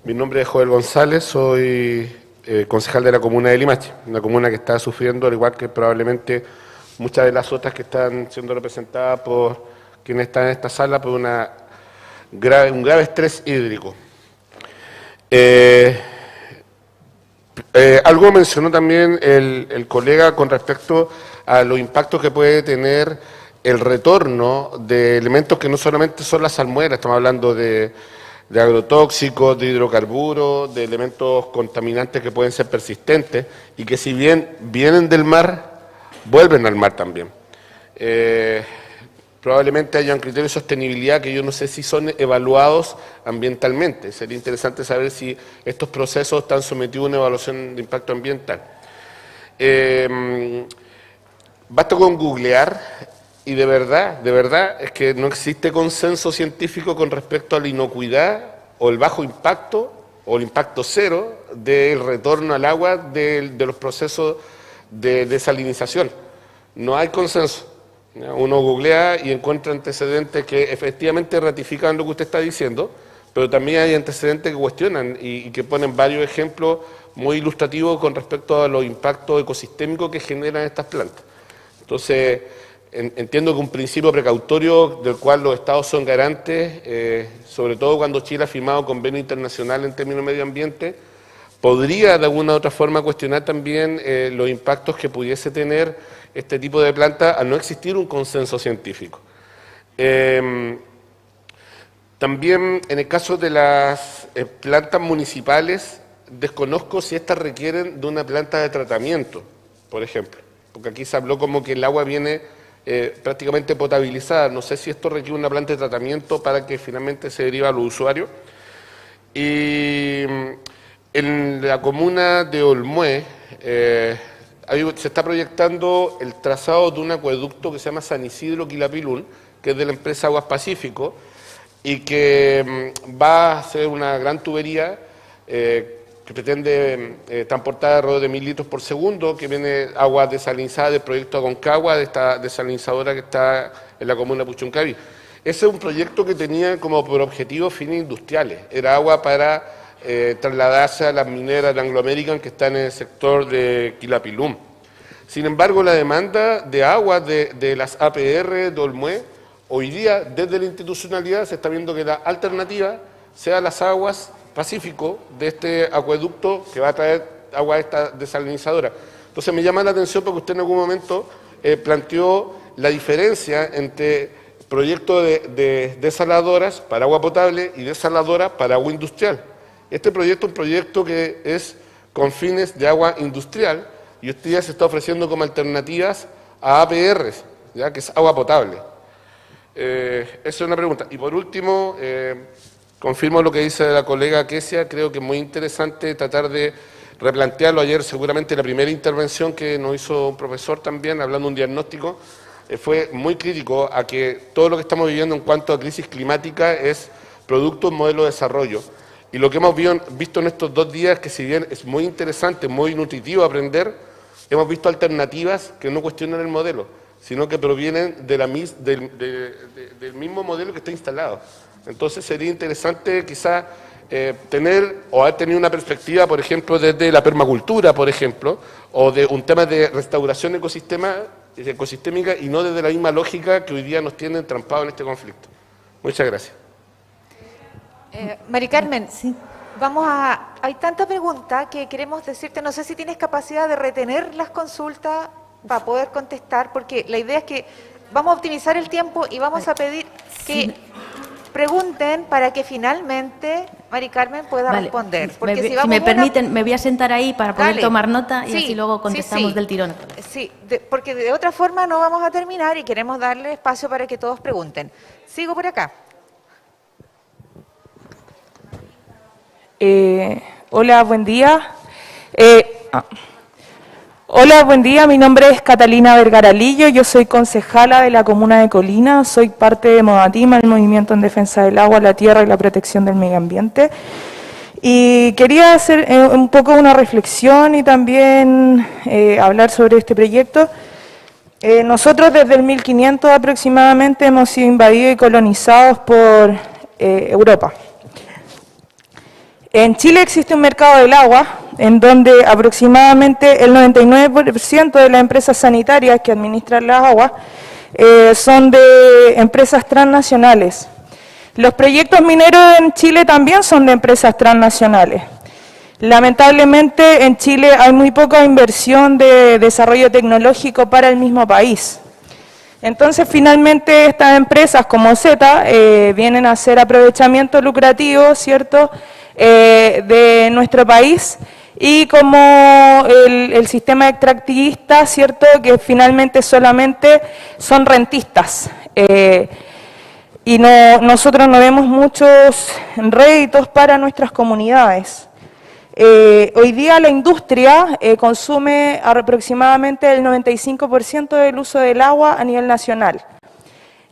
Mi nombre es Joel González, soy concejal de la comuna de Limache, una comuna que está sufriendo, al igual que probablemente muchas de las otras que están siendo representadas por quienes están en esta sala, por un grave estrés hídrico. Algo mencionó también el colega con respecto a los impactos que puede tener el retorno de elementos que no solamente son las salmueras, estamos hablando de agrotóxicos, de hidrocarburos, de elementos contaminantes que pueden ser persistentes y que si bien vienen del mar, vuelven al mar también. Probablemente haya un criterio de sostenibilidad que yo no sé si son evaluados ambientalmente. Sería interesante saber si estos procesos están sometidos a una evaluación de impacto ambiental. Basta con googlear. Y de verdad, es que no existe consenso científico con respecto a la inocuidad o el bajo impacto o el impacto cero del retorno al agua de los procesos de desalinización. No hay consenso. Uno googlea y encuentra antecedentes que efectivamente ratifican lo que usted está diciendo, pero también hay antecedentes que cuestionan y que ponen varios ejemplos muy ilustrativos con respecto a los impactos ecosistémicos que generan estas plantas. Entonces, entiendo que un principio precautorio del cual los estados son garantes, sobre todo cuando Chile ha firmado convenio internacional en términos de medio ambiente, podría de alguna u otra forma cuestionar también los impactos que pudiese tener este tipo de planta al no existir un consenso científico. También en el caso de las plantas municipales, desconozco si estas requieren de una planta de tratamiento, por ejemplo, porque aquí se habló como que el agua viene prácticamente potabilizada. No sé si esto requiere una planta de tratamiento para que finalmente se derive a los usuarios. Y en la comuna de Olmué se está proyectando el trazado de un acueducto que se llama San Isidro-Quilapilún, que es de la empresa Aguas Pacífico, y que va a ser una gran tubería que pretende transportar alrededor de 1000 litros por segundo, que viene agua desalinizada del proyecto Aconcagua, de esta desalinizadora que está en la comuna de Puchuncaví. Ese es un proyecto que tenía como por objetivo fines industriales, era agua para trasladarse a las mineras de Anglo American que están en el sector de Quilapilún. Sin embargo, la demanda de agua de las APR de Olmué, hoy día desde la institucionalidad se está viendo que la alternativa sea las aguas Pacífico de este acueducto que va a traer agua a esta desalinizadora. Entonces me llama la atención porque usted en algún momento planteó la diferencia entre proyectos de desaladoras para agua potable y desaladoras para agua industrial. Este proyecto es un proyecto que es con fines de agua industrial y hoy día se está ofreciendo como alternativas a APRs, ¿ya? Que es agua potable. Esa es una pregunta. Y por último, confirmo lo que dice la colega Kesia, creo que es muy interesante tratar de replantearlo. Ayer seguramente la primera intervención que nos hizo un profesor también, hablando de un diagnóstico, fue muy crítico a que todo lo que estamos viviendo en cuanto a crisis climática es producto de un modelo de desarrollo. Y lo que hemos visto en estos 2 días, que si bien es muy interesante, muy nutritivo aprender, hemos visto alternativas que no cuestionan el modelo, sino que provienen de del mismo modelo que está instalado. Entonces sería interesante quizá tener o haber tenido una perspectiva, por ejemplo, desde la permacultura, por ejemplo, o de un tema de restauración ecosistémica y no desde la misma lógica que hoy día nos tiene entrampados en este conflicto. Muchas gracias. Mari Carmen, Sí. hay tanta pregunta que queremos decirte, no sé si tienes capacidad de retener las consultas para poder contestar, porque la idea es que vamos a optimizar el tiempo y vamos a pedir que pregunten para que finalmente Mari Carmen pueda Vale. responder. Porque Si vamos me una- permiten, me voy a sentar ahí para poder Dale. tomar nota y Sí, así luego contestamos sí. del tirón. Sí, porque de otra forma no vamos a terminar y queremos darle espacio para que todos pregunten. Sigo por acá. Hola, buen día. Hola, buen día. Mi nombre es Catalina Vergaralillo. Yo soy concejala de la comuna de Colina. Soy parte de Modatima, el Movimiento en Defensa del Agua, la Tierra y la Protección del Medio Ambiente. Y quería hacer un poco una reflexión y también hablar sobre este proyecto. Nosotros desde el 1500 aproximadamente hemos sido invadidos y colonizados por Europa. En Chile existe un mercado del agua en donde aproximadamente el 99% de las empresas sanitarias que administran las aguas son de empresas transnacionales. Los proyectos mineros en Chile también son de empresas transnacionales. Lamentablemente en Chile hay muy poca inversión de desarrollo tecnológico para el mismo país. Entonces, finalmente, estas empresas como Z vienen a hacer aprovechamiento lucrativo, ¿cierto?, de nuestro país, y como el sistema extractivista, ¿cierto?, que finalmente solamente son rentistas. Y nosotros no vemos muchos réditos para nuestras comunidades. Hoy día la industria consume aproximadamente el 95% del uso del agua a nivel nacional.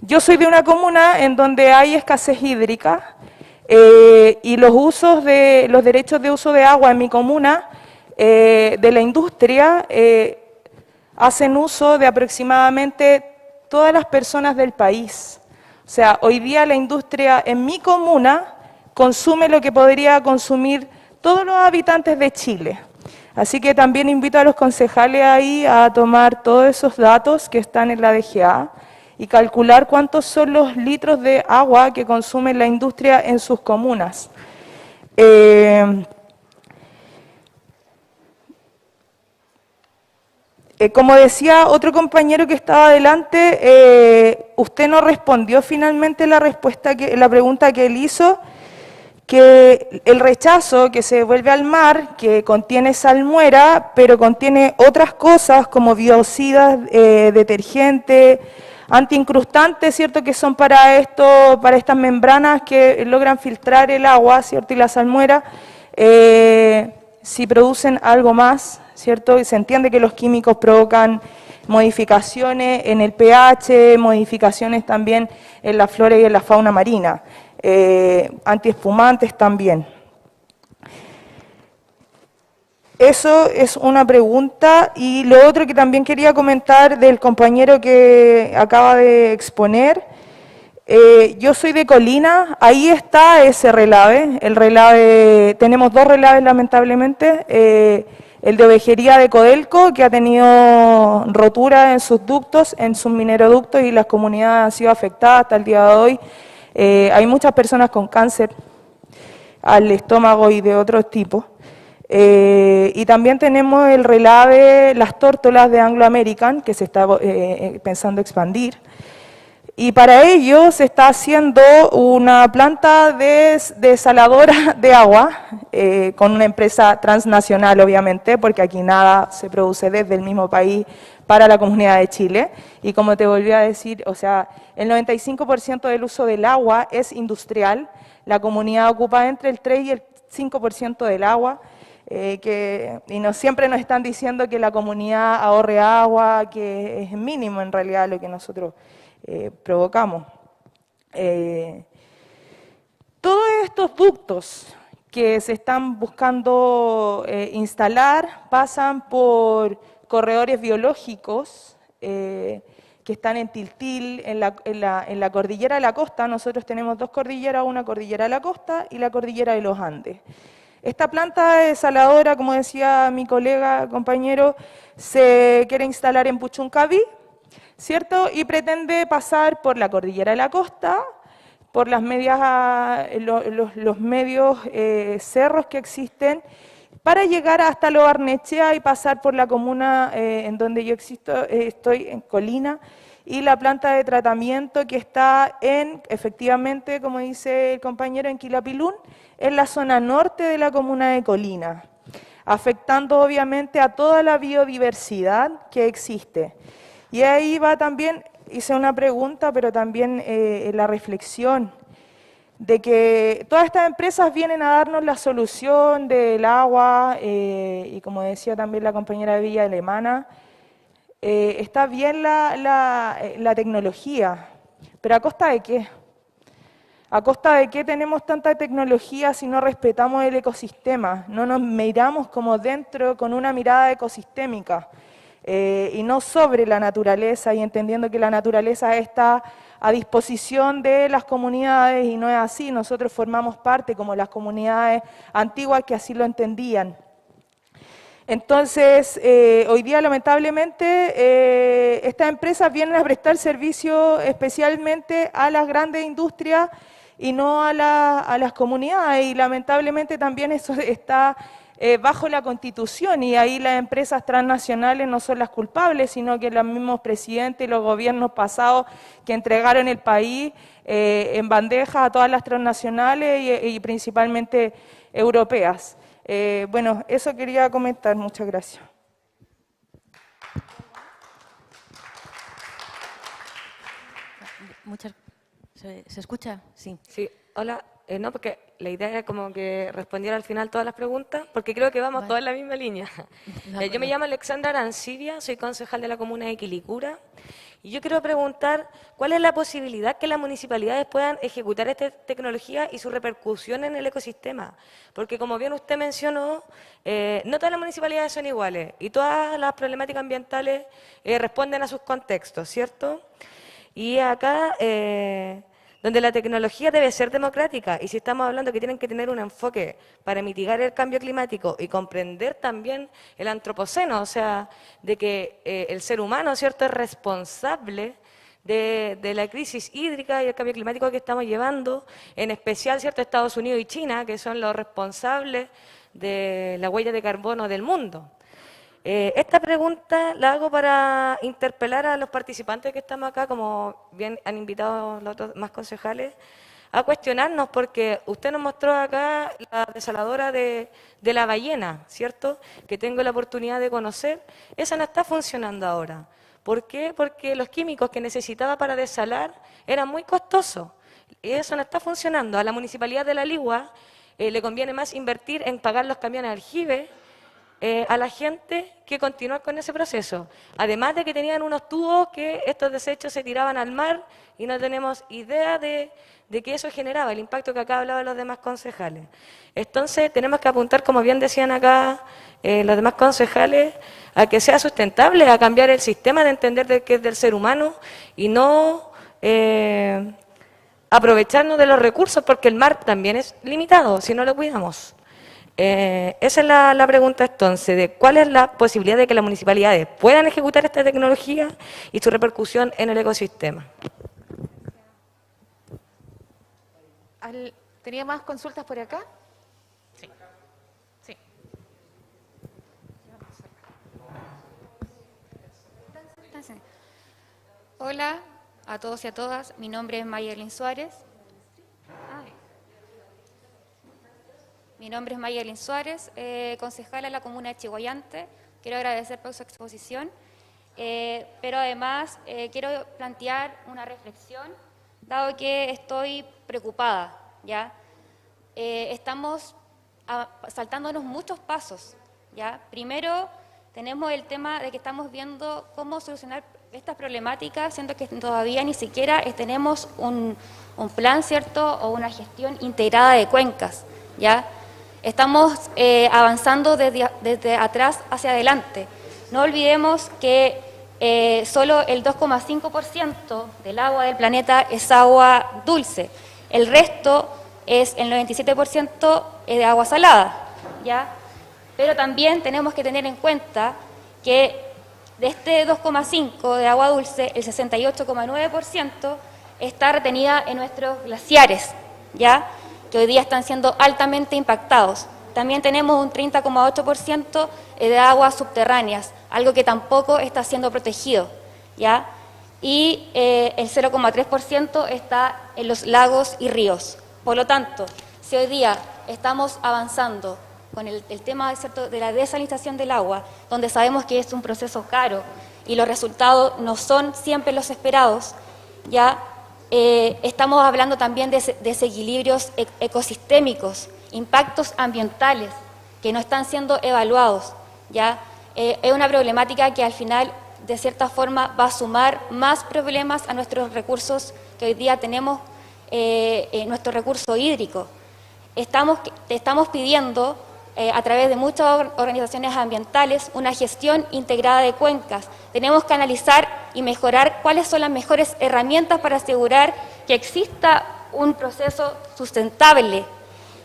Yo soy de una comuna en donde hay escasez hídrica y los derechos de uso de agua en mi comuna de la industria hacen uso de aproximadamente todas las personas del país. O sea, hoy día la industria en mi comuna consume lo que podría consumir todos los habitantes de Chile. Así que también invito a los concejales ahí a tomar todos esos datos que están en la DGA y calcular cuántos son los litros de agua que consume la industria en sus comunas. Como decía otro compañero que estaba adelante, usted no respondió finalmente la pregunta que él hizo, que el rechazo que se devuelve al mar, que contiene salmuera, pero contiene otras cosas como biocidas, detergentes, antiincrustantes, ¿cierto?, que son para estas membranas que logran filtrar el agua, ¿cierto?, y la salmuera, si producen algo más, ¿cierto?, y se entiende que los químicos provocan modificaciones en el pH, modificaciones también en la flora y en la fauna marina. Antiespumantes también. Eso es una pregunta. Y lo otro que también quería comentar del compañero que acaba de exponer, yo soy de Colina, ahí está ese relave, tenemos dos relaves lamentablemente, el de ovejería de Codelco, que ha tenido rotura en sus ductos, en sus mineroductos, y las comunidades han sido afectadas hasta el día de hoy. Hay muchas personas con cáncer al estómago y de otros tipos. Y también tenemos el relave Las Tórtolas de Anglo American, que se está pensando expandir. Y para ello se está haciendo una planta desaladora de agua, con una empresa transnacional obviamente, porque aquí nada se produce desde el mismo país para la comunidad de Chile. Y como te volví a decir, o sea, el 95% del uso del agua es industrial, la comunidad ocupa entre el 3 y el 5% del agua, siempre nos están diciendo que la comunidad ahorre agua, que es mínimo en realidad lo que nosotros provocamos. Todos estos ductos que se están buscando instalar pasan por corredores biológicos que están en Tiltil, en la cordillera de la costa. Nosotros tenemos dos cordilleras, una cordillera de la costa y la cordillera de los Andes. Esta planta desaladora, como decía mi compañero, se quiere instalar en Puchuncaví, ¿cierto? Y pretende pasar por la cordillera de la costa, por las medias, los medios cerros que existen, para llegar hasta Lo Barnechea y pasar por la comuna en donde yo estoy en Colina, y la planta de tratamiento que está efectivamente, como dice el compañero, en Quilapilún, en la zona norte de la comuna de Colina, afectando obviamente a toda la biodiversidad que existe. Y ahí va también, hice una pregunta, pero también la reflexión de que todas estas empresas vienen a darnos la solución del agua, y como decía también la compañera de Villa Alemana, está bien la tecnología, pero ¿a costa de qué? ¿A costa de qué tenemos tanta tecnología si no respetamos el ecosistema? No nos miramos como dentro con una mirada ecosistémica y no sobre la naturaleza, y entendiendo que la naturaleza está a disposición de las comunidades, y no es así. Nosotros formamos parte como las comunidades antiguas que así lo entendían. Entonces, hoy día lamentablemente estas empresas vienen a prestar servicio especialmente a las grandes industrias y no a las comunidades, y lamentablemente también eso está bajo la Constitución, y ahí las empresas transnacionales no son las culpables, sino que los mismos presidentes y los gobiernos pasados que entregaron el país en bandeja a todas las transnacionales y principalmente europeas. Bueno, eso quería comentar. Muchas gracias. ¿Se escucha? Sí. Sí, hola. No, porque la idea era como que respondiera al final todas las preguntas, porque creo que vamos todos en la misma línea. Yo me llamo Alexandra Arancibia, soy concejal de la comuna de Quilicura, y yo quiero preguntar cuál es la posibilidad que las municipalidades puedan ejecutar esta tecnología y su repercusión en el ecosistema. Porque como bien usted mencionó, no todas las municipalidades son iguales y todas las problemáticas ambientales responden a sus contextos, ¿cierto? Y acá, donde la tecnología debe ser democrática, y si estamos hablando que tienen que tener un enfoque para mitigar el cambio climático y comprender también el antropoceno, o sea, de que el ser humano, ¿cierto?, es responsable de la crisis hídrica y el cambio climático que estamos llevando, en especial, ¿cierto?, Estados Unidos y China, que son los responsables de la huella de carbono del mundo. Esta pregunta la hago para interpelar a los participantes que estamos acá, como bien han invitado los otros más concejales, a cuestionarnos, porque usted nos mostró acá la desaladora de La Ballena, ¿cierto?, que tengo la oportunidad de conocer. Esa no está funcionando ahora. ¿Por qué? Porque los químicos que necesitaba para desalar eran muy costosos. Y eso no está funcionando. A la Municipalidad de La Ligua le conviene más invertir en pagar los camiones aljibe a la gente que continuar con ese proceso. Además de que tenían unos tubos que estos desechos se tiraban al mar y no tenemos idea de que eso generaba, el impacto que acá hablaban los demás concejales. Entonces tenemos que apuntar, como bien decían acá los demás concejales, a que sea sustentable, a cambiar el sistema de entender que es del ser humano y no aprovecharnos de los recursos, porque el mar también es limitado si no lo cuidamos. Esa es la pregunta entonces, de cuál es la posibilidad de que las municipalidades puedan ejecutar esta tecnología y su repercusión en el ecosistema. ¿Tenía más consultas por acá? Sí. Sí. Hola a todos y a todas, mi nombre es Mayerlin Suárez. Mi nombre es Mayerlin Suárez, concejala de la comuna de Chiguayante. Quiero agradecer por su exposición, pero además quiero plantear una reflexión, dado que estoy preocupada, ¿ya? Estamos saltándonos muchos pasos, ¿ya? Primero, tenemos el tema de que estamos viendo cómo solucionar estas problemáticas, siendo que todavía ni siquiera tenemos un plan, ¿cierto?, o una gestión integrada de cuencas, ¿ya? Estamos avanzando desde atrás hacia adelante. No olvidemos que solo el 2,5% del agua del planeta es agua dulce. El resto es el 97% de agua salada, ¿ya? Pero también tenemos que tener en cuenta que de este 2,5% de agua dulce, el 68,9% está retenida en nuestros glaciares, ¿ya? Que hoy día están siendo altamente impactados. También tenemos un 30,8% de aguas subterráneas, algo que tampoco está siendo protegido, ¿ya? Y el 0,3% está en los lagos y ríos. Por lo tanto, si hoy día estamos avanzando con el tema de la desalinización del agua, donde sabemos que es un proceso caro y los resultados no son siempre los esperados, ya estamos hablando también de desequilibrios ecosistémicos, impactos ambientales que no están siendo evaluados, ¿ya? Es una problemática que al final, de cierta forma, va a sumar más problemas a nuestros recursos que hoy día tenemos, nuestro recurso hídrico. Estamos pidiendo, a través de muchas organizaciones ambientales, una gestión integrada de cuencas. Tenemos que analizar y mejorar cuáles son las mejores herramientas para asegurar que exista un proceso sustentable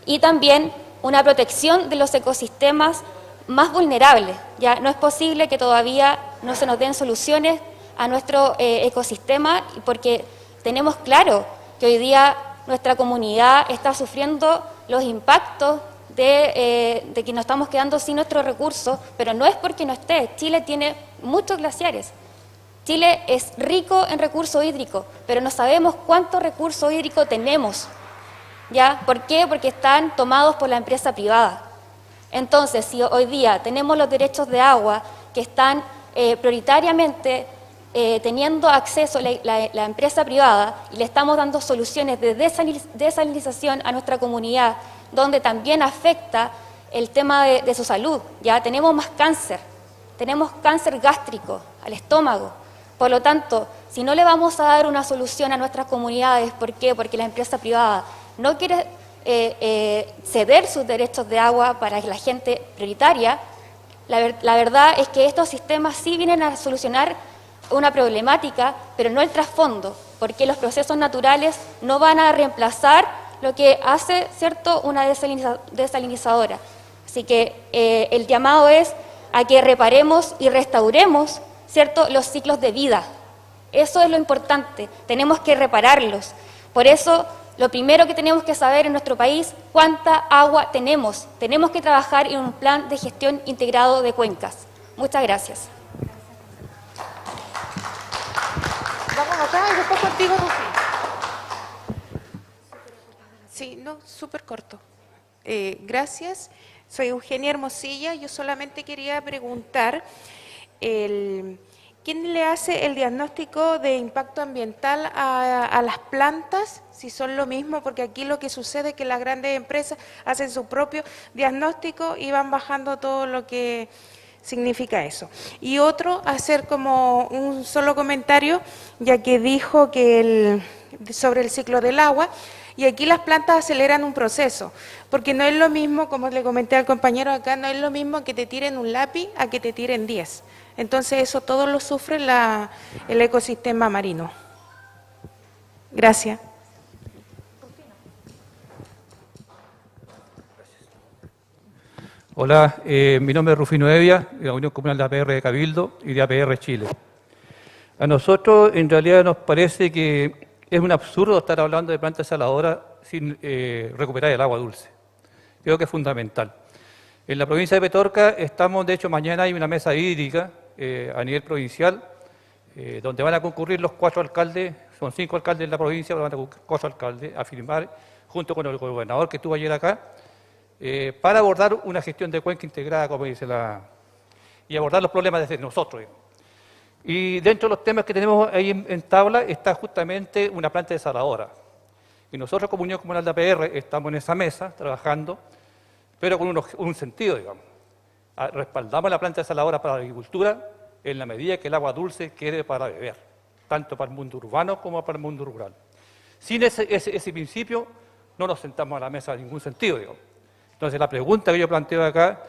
y también una protección de los ecosistemas más vulnerables. Ya no es posible que todavía no se nos den soluciones a nuestro ecosistema, porque tenemos claro que hoy día nuestra comunidad está sufriendo los impactos de que nos estamos quedando sin nuestros recursos, pero no es porque no esté. Chile tiene muchos glaciares. Chile es rico en recursos hídricos, pero no sabemos cuánto recurso hídrico tenemos. ¿Ya? ¿Por qué? Porque están tomados por la empresa privada. Entonces, si hoy día tenemos los derechos de agua que están prioritariamente teniendo acceso la empresa privada y le estamos dando soluciones de desalinización a nuestra comunidad, donde también afecta el tema de su salud, ya tenemos más cáncer, tenemos cáncer gástrico, al estómago. Por lo tanto, si no le vamos a dar una solución a nuestras comunidades, ¿por qué? Porque la empresa privada no quiere ceder sus derechos de agua para la gente prioritaria. La verdad es que estos sistemas sí vienen a solucionar una problemática, pero no el trasfondo, porque los procesos naturales no van a reemplazar lo que hace, ¿cierto?, una desalinizadora. Así que el llamado es a que reparemos y restauremos, ¿cierto?, los ciclos de vida. Eso es lo importante, tenemos que repararlos. Por eso, lo primero que tenemos que saber en nuestro país, cuánta agua tenemos. Tenemos que trabajar en un plan de gestión integrado de cuencas. Muchas gracias. Vamos acá y después contigo, Rufino. Sí, no, súper corto. Gracias. Soy Eugenia Hermosilla. Yo solamente quería preguntar, ¿quién le hace el diagnóstico de impacto ambiental a las plantas? Si son lo mismo, porque aquí lo que sucede es que las grandes empresas hacen su propio diagnóstico y van bajando todo lo que significa eso. Y otro, hacer como un solo comentario, ya que dijo que sobre el ciclo del agua, y aquí las plantas aceleran un proceso, porque no es lo mismo, como le comenté al compañero acá, no es lo mismo que te tiren un lápiz a que te tiren 10. Entonces eso todo lo sufre el ecosistema marino. Gracias. Hola, mi nombre es Rufino Evia, de la Unión Comunal de APR de Cabildo y de APR Chile. A nosotros en realidad nos parece que es un absurdo estar hablando de plantas desaladoras sin recuperar el agua dulce. Creo que es fundamental. En la provincia de Petorca estamos, de hecho mañana hay una mesa hídrica a nivel provincial, donde van a concurrir los 4 alcaldes, son 5 alcaldes en la provincia, pero van a concurrir 4 alcaldes a firmar, junto con el gobernador que estuvo ayer acá, para abordar una gestión de cuenca integrada, como dice y abordar los problemas desde nosotros. Y dentro de los temas que tenemos ahí en tabla está justamente una planta desaladora. Y nosotros como Unión Comunal de APR estamos en esa mesa trabajando, pero con un sentido, digamos. Respaldamos la planta desaladora para la agricultura en la medida que el agua dulce quede para beber, tanto para el mundo urbano como para el mundo rural. Sin ese principio no nos sentamos a la mesa en ningún sentido, digamos. Entonces la pregunta que yo planteo acá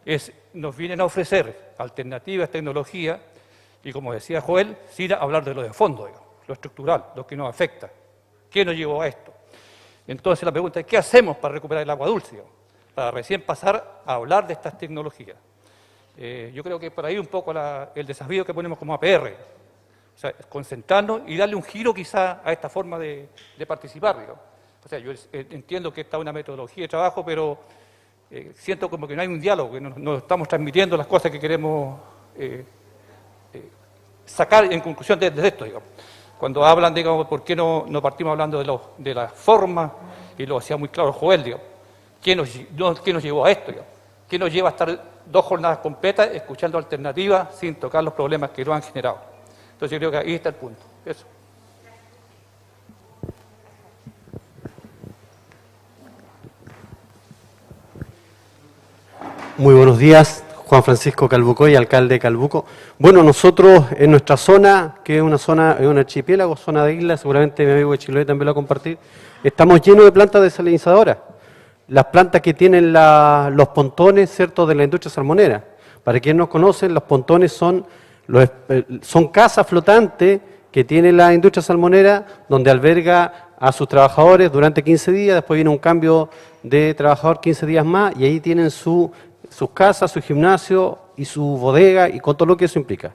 es, nos vienen a ofrecer alternativas, tecnologías, y como decía Joel, sin hablar de lo de fondo, digamos, lo estructural, lo que nos afecta. ¿Qué nos llevó a esto? Entonces la pregunta es, ¿qué hacemos para recuperar el agua dulce, digamos? Para recién pasar a hablar de estas tecnologías. Yo creo que por ahí un poco el desafío que ponemos como APR. O sea, concentrarnos y darle un giro quizá a esta forma de participar, digamos. O sea, yo entiendo que esta es una metodología de trabajo, pero siento como que no hay un diálogo, que no estamos transmitiendo las cosas que queremos sacar en conclusión de esto, digamos. Cuando hablan, digamos, ¿por qué no partimos hablando de la forma? Y lo hacía muy claro Joel, digamos. ¿Qué nos llevó a esto, digamos? ¿Qué nos lleva a estar 2 jornadas completas escuchando alternativas sin tocar los problemas que lo han generado? Entonces yo creo que ahí está el punto. Eso. Muy buenos días, Juan Francisco Calbucoy, alcalde de Calbuco. Bueno, nosotros en nuestra zona, que es un archipiélago, zona de isla, seguramente mi amigo de Chiloé también lo va a compartir, estamos llenos de plantas desalinizadoras. Las plantas que tienen los pontones, ¿cierto?, de la industria salmonera. Para quienes no conocen, los pontones son casas flotantes que tiene la industria salmonera, donde alberga a sus trabajadores durante 15 días, después viene un cambio de trabajador 15 días más, y ahí tienen sus casas, su gimnasio y su bodega, y con todo lo que eso implica.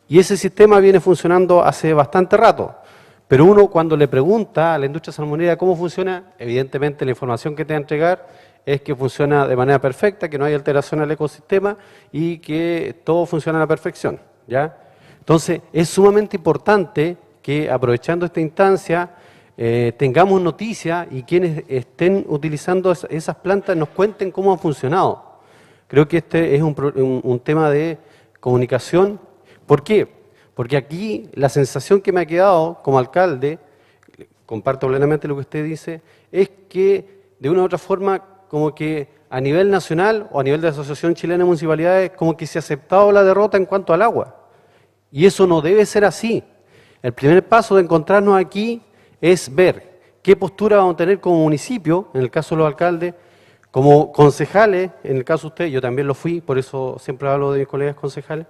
Y ese sistema viene funcionando hace bastante rato. Pero uno, cuando le pregunta a la industria salmonera cómo funciona, evidentemente la información que te va a entregar es que funciona de manera perfecta, que no hay alteración al ecosistema y que todo funciona a la perfección, ¿ya? Entonces, es sumamente importante que, aprovechando esta instancia, tengamos noticias y quienes estén utilizando esas plantas nos cuenten cómo ha funcionado. Creo que este es un tema de comunicación. ¿Por qué? Porque aquí la sensación que me ha quedado como alcalde, comparto plenamente lo que usted dice, es que de una u otra forma como que a nivel nacional o a nivel de la Asociación Chilena de Municipalidades como que se ha aceptado la derrota en cuanto al agua. Y eso no debe ser así. El primer paso de encontrarnos aquí es ver qué postura vamos a tener como municipio, en el caso de los alcaldes, como concejales, en el caso de usted, yo también lo fui, por eso siempre hablo de mis colegas concejales,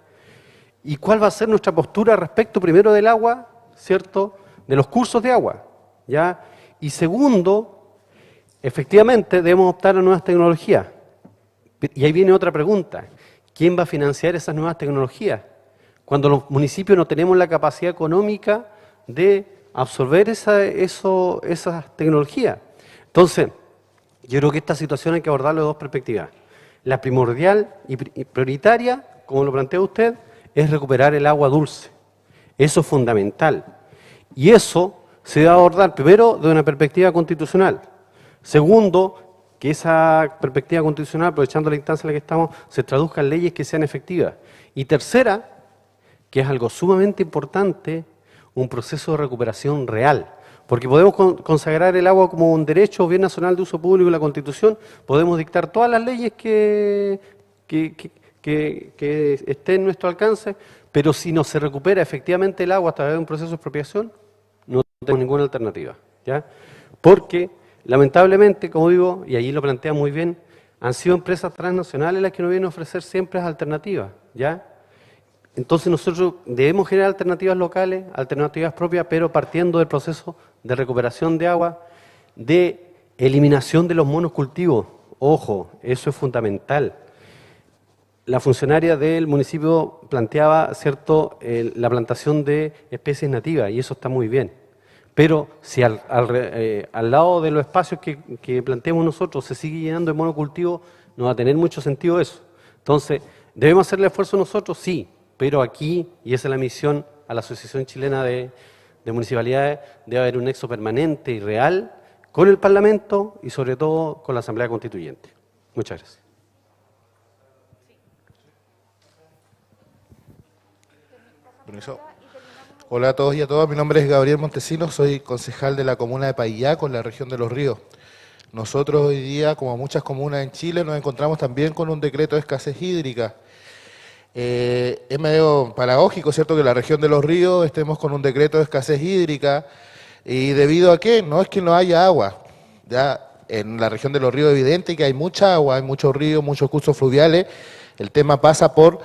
y cuál va a ser nuestra postura respecto primero del agua, ¿cierto?, de los cursos de agua, ¿ya? Y segundo, efectivamente debemos optar a nuevas tecnologías. Y ahí viene otra pregunta, ¿quién va a financiar esas nuevas tecnologías? Cuando los municipios no tenemos la capacidad económica de absorber esas tecnologías. Entonces, yo creo que esta situación hay que abordarlo de 2 perspectivas. La primordial y prioritaria, como lo plantea usted, es recuperar el agua dulce. Eso es fundamental. Y eso se va a abordar primero de una perspectiva constitucional. Segundo, que esa perspectiva constitucional, aprovechando la instancia en la que estamos, se traduzca en leyes que sean efectivas. Y tercera, que es algo sumamente importante, un proceso de recuperación real. Porque podemos consagrar el agua como un derecho o bien nacional de uso público en la Constitución, podemos dictar todas las leyes que esté en nuestro alcance, pero si no se recupera efectivamente el agua a través de un proceso de expropiación, no tenemos ninguna alternativa, ¿ya? Porque, lamentablemente, como digo, y allí lo plantea muy bien, han sido empresas transnacionales las que nos vienen a ofrecer siempre alternativas, ¿ya? Entonces nosotros debemos generar alternativas locales, alternativas propias, pero partiendo del proceso de recuperación de agua, de eliminación de los monocultivos. Ojo, eso es fundamental. La funcionaria del municipio planteaba, ¿cierto?, la plantación de especies nativas, y eso está muy bien. Pero si al lado de los espacios que planteamos nosotros se sigue llenando de monocultivo, no va a tener mucho sentido eso. Entonces, ¿debemos hacer el esfuerzo nosotros? Sí, pero aquí, y esa es la misión a la Asociación Chilena de Municipalidades, debe haber un nexo permanente y real con el Parlamento y sobre todo con la Asamblea Constituyente. Muchas gracias. Hola a todos y a todas, mi nombre es Gabriel Montesinos, soy concejal de la comuna de Paillaco, en la región de Los Ríos. Nosotros hoy día, como muchas comunas en Chile, nos encontramos también con un decreto de escasez hídrica. Es medio paradójico, ¿cierto?, que en la región de Los Ríos estemos con un decreto de escasez hídrica, y debido a qué, no es que no haya agua. Ya en la región de Los Ríos es evidente que hay mucha agua, hay muchos ríos, muchos cursos fluviales, el tema pasa por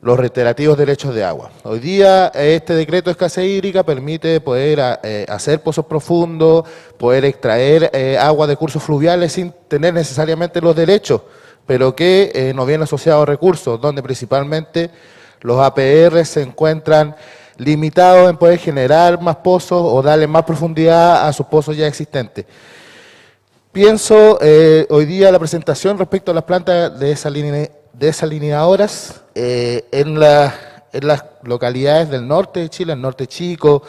los reiterativos derechos de agua. Hoy día este decreto de escasez hídrica permite poder hacer pozos profundos, poder extraer agua de cursos fluviales sin tener necesariamente los derechos, pero que no vienen asociados a recursos, donde principalmente los APR se encuentran limitados en poder generar más pozos o darle más profundidad a sus pozos ya existentes. Pienso hoy día la presentación respecto a las plantas desalinizadoras en las localidades del norte de Chile, el norte chico,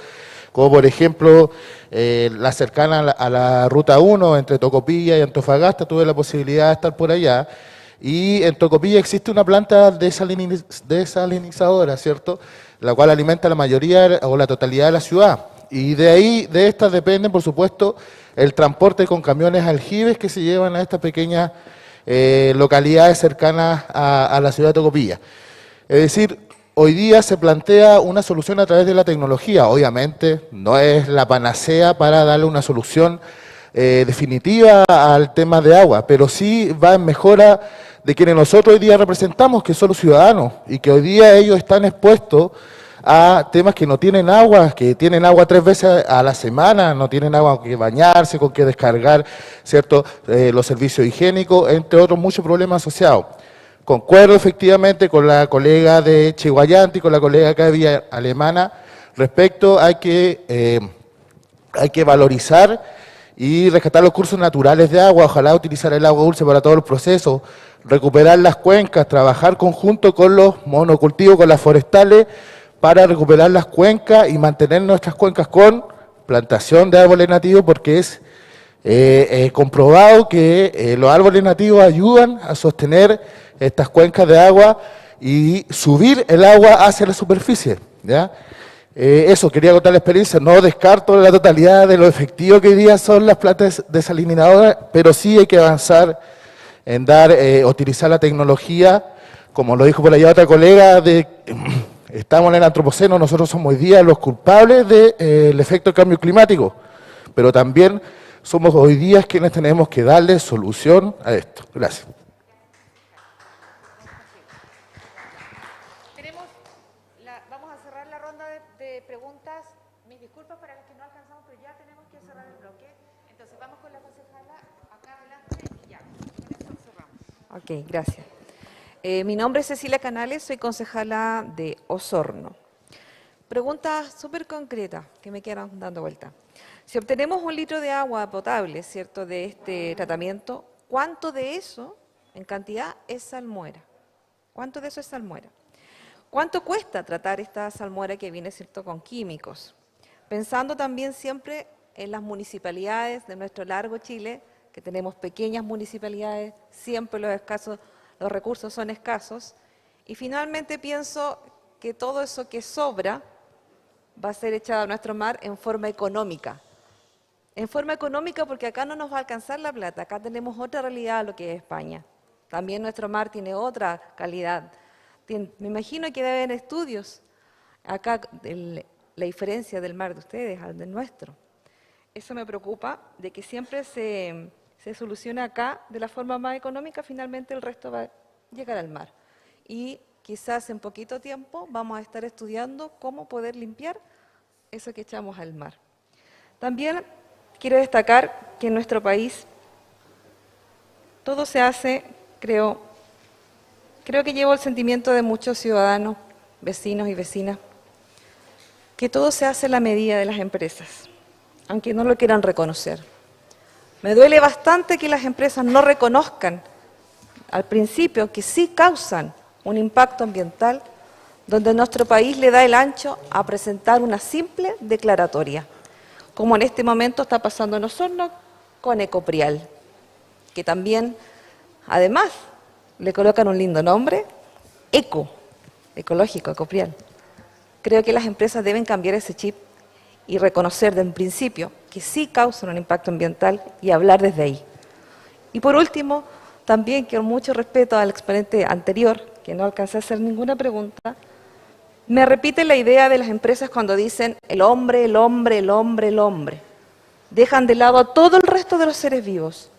como por ejemplo la cercana a la Ruta 1 entre Tocopilla y Antofagasta. Tuve la posibilidad de estar por allá, y en Tocopilla existe una planta desalinizadora, ¿cierto?, la cual alimenta la mayoría o la totalidad de la ciudad, y de estas dependen, por supuesto, el transporte con camiones aljibes que se llevan a estas pequeñas localidades cercanas a la ciudad de Tocopilla. Es decir, hoy día se plantea una solución a través de la tecnología. Obviamente no es la panacea para darle una solución definitiva al tema de agua, pero sí va en mejora de quienes nosotros hoy día representamos, que son los ciudadanos, y que hoy día ellos están expuestos a temas que no tienen agua, que tienen agua 3 veces a la semana, no tienen agua con que bañarse, con que descargar, ¿cierto?, los servicios higiénicos, entre otros muchos problemas asociados. Concuerdo efectivamente con la colega de Chiguayante y con la colega acá de Villa Alemana respecto a que hay que valorizar y rescatar los cursos naturales de agua, ojalá utilizar el agua dulce para todos los procesos, recuperar las cuencas, trabajar conjunto con los monocultivos, con las forestales, para recuperar las cuencas y mantener nuestras cuencas con plantación de árboles nativos, porque es comprobado que los árboles nativos ayudan a sostener estas cuencas de agua y subir el agua hacia la superficie, ¿ya? Eso, quería contar la experiencia. No descarto la totalidad de lo efectivo que hoy día son las plantas desalinizadoras, pero sí hay que avanzar en utilizar la tecnología, como lo dijo por allá otra colega, estamos en el antropoceno, nosotros somos hoy día los culpables del efecto del cambio climático, pero también somos hoy día quienes tenemos que darle solución a esto. Gracias. Vamos a cerrar la ronda de preguntas. Mis disculpas para los que no alcanzamos, pero ya tenemos que cerrar el bloque. Entonces vamos con la concejala acá adelante y ya. Con eso cerramos. Ok, gracias. Mi nombre es Cecilia Canales, soy concejala de Osorno. Pregunta súper concreta que me quedan dando vuelta. Si obtenemos 1 litro de agua potable, ¿cierto?, de este tratamiento, ¿cuánto de eso, en cantidad, es salmuera? ¿Cuánto de eso es salmuera? ¿Cuánto cuesta tratar esta salmuera que viene, ¿cierto?, con químicos? Pensando también siempre en las municipalidades de nuestro largo Chile, que tenemos pequeñas municipalidades, siempre los recursos son escasos, y finalmente pienso que todo eso que sobra va a ser echado a nuestro mar en forma económica. En forma económica porque acá no nos va a alcanzar la plata, acá tenemos otra realidad a lo que es España. También nuestro mar tiene otra calidad. Me imagino que debe haber estudios acá, la diferencia del mar de ustedes al del nuestro. Eso me preocupa, de que siempre se soluciona acá de la forma más económica, finalmente el resto va a llegar al mar. Y quizás en poquito tiempo vamos a estar estudiando cómo poder limpiar eso que echamos al mar. También quiero destacar que en nuestro país todo se hace, creo que llevo el sentimiento de muchos ciudadanos, vecinos y vecinas, que todo se hace a la medida de las empresas, aunque no lo quieran reconocer. Me duele bastante que las empresas no reconozcan al principio que sí causan un impacto ambiental, donde nuestro país le da el ancho a presentar una simple declaratoria, como en este momento está pasando en Osorno con Ecoprial, que también, además, le colocan un lindo nombre, ecológico, Ecoprial. Creo que las empresas deben cambiar ese chip y reconocer desde un principio que sí causan un impacto ambiental y hablar desde ahí. Y por último, también con mucho respeto al exponente anterior, que no alcancé a hacer ninguna pregunta, me repite la idea de las empresas cuando dicen el hombre, el hombre, el hombre, el hombre. Dejan de lado a todo el resto de los seres vivos,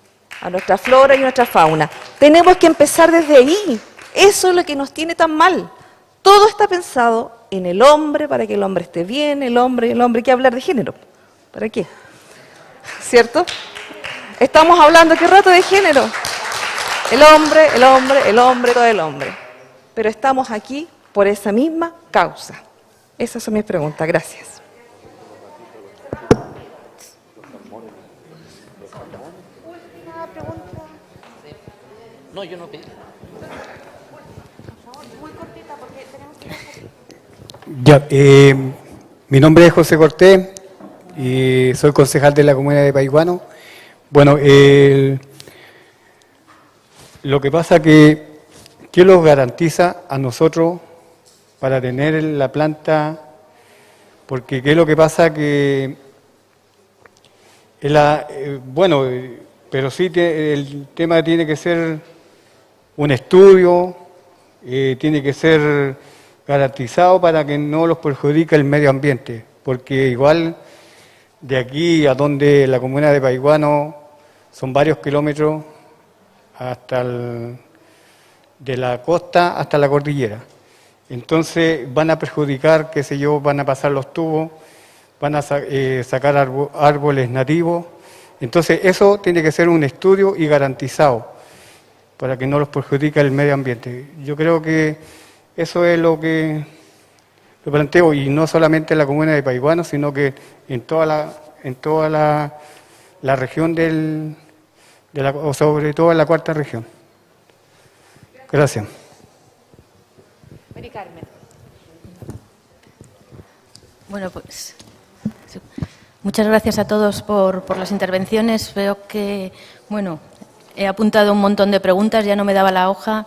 a nuestra flora y nuestra fauna. Tenemos que empezar desde ahí. Eso es lo que nos tiene tan mal. Todo está pensado en el hombre, para que el hombre esté bien, el hombre, hay que hablar de género. ¿Para qué? ¿Cierto? Estamos hablando ¿qué rato de género? El hombre, el hombre, el hombre, todo el hombre. Pero estamos aquí por esa misma causa. Esas son mis preguntas. Gracias. No, yo no pedí. Ya, mi nombre es José Cortés y soy concejal de la comuna de Paiguano. Bueno, lo que pasa que, ¿qué nos garantiza a nosotros para tener la planta? Porque ¿qué es lo que pasa? Que bueno, pero sí el tema tiene que ser un estudio, tiene que ser garantizado para que no los perjudique el medio ambiente, porque igual de aquí a donde la comuna de Paiguano son varios kilómetros hasta de la costa hasta la cordillera. Entonces van a perjudicar, qué sé yo, van a pasar los tubos, van a sacar árboles nativos. Entonces eso tiene que ser un estudio y garantizado para que no los perjudique el medio ambiente. Yo creo que eso es lo que lo planteo, y no solamente en la comuna de Paiguano, sino que en toda la región o sobre todo en la cuarta región. Gracias. Mari Carmen. Bueno, pues muchas gracias a todos por las intervenciones. Veo que, bueno, he apuntado un montón de preguntas, ya no me daba la hoja.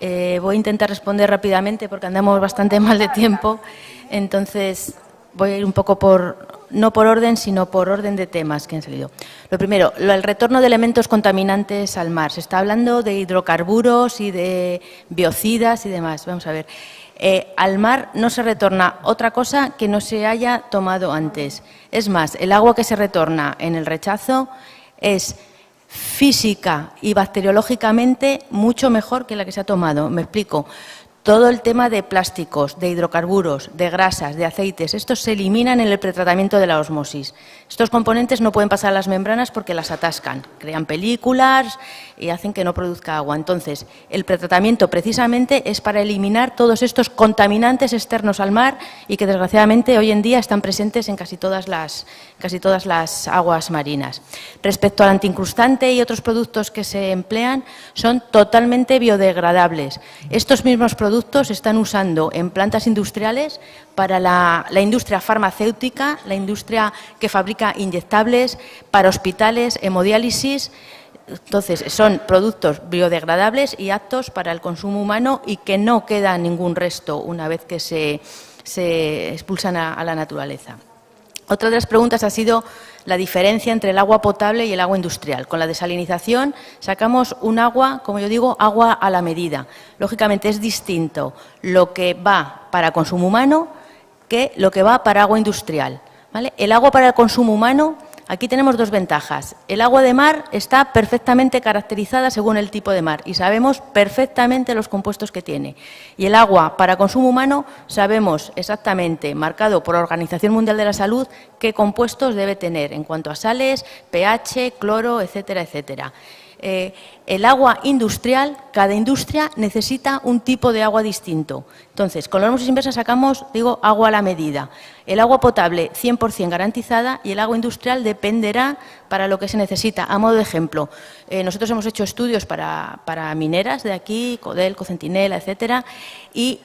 Voy a intentar responder rápidamente porque andamos bastante mal de tiempo. Entonces, voy a ir un poco no por orden, sino por orden de temas que han salido. Lo primero, el retorno de elementos contaminantes al mar. Se está hablando de hidrocarburos y de biocidas y demás. Vamos a ver. Al mar no se retorna otra cosa que no se haya tomado antes. Es más, el agua que se retorna en el rechazo es física y bacteriológicamente mucho mejor que la que se ha tomado. Me explico. Todo el tema de plásticos, de hidrocarburos, de grasas, de aceites, estos se eliminan en el pretratamiento de la ósmosis. Estos componentes no pueden pasar a las membranas porque las atascan, crean películas y hacen que no produzca agua. Entonces, el pretratamiento precisamente es para eliminar todos estos contaminantes externos al mar y que desgraciadamente hoy en día están presentes en casi todas las aguas marinas. Respecto al antiincrustante y otros productos que se emplean, son totalmente biodegradables. Estos mismos productos se están usando en plantas industriales para la industria farmacéutica, la industria que fabrica inyectables, para hospitales, hemodiálisis. Entonces, son productos biodegradables y aptos para el consumo humano y que no queda ningún resto una vez que se expulsan a la naturaleza. Otra de las preguntas ha sido la diferencia entre el agua potable y el agua industrial. Con la desalinización sacamos un agua, como yo digo, agua a la medida. Lógicamente es distinto lo que va para consumo humano que lo que va para agua industrial, ¿vale? El agua para el consumo humano, aquí tenemos dos ventajas. El agua de mar está perfectamente caracterizada según el tipo de mar y sabemos perfectamente los compuestos que tiene. Y el agua para consumo humano sabemos exactamente, marcado por la Organización Mundial de la Salud, qué compuestos debe tener en cuanto a sales, pH, cloro, etcétera, etcétera. El agua industrial, cada industria necesita un tipo de agua distinto. Entonces, con la ósmosis inversa sacamos, digo, agua a la medida. El agua potable 100% garantizada y el agua industrial dependerá para lo que se necesita. A modo de ejemplo, nosotros hemos hecho estudios para mineras de aquí, Codelco, Centinela, etcétera, y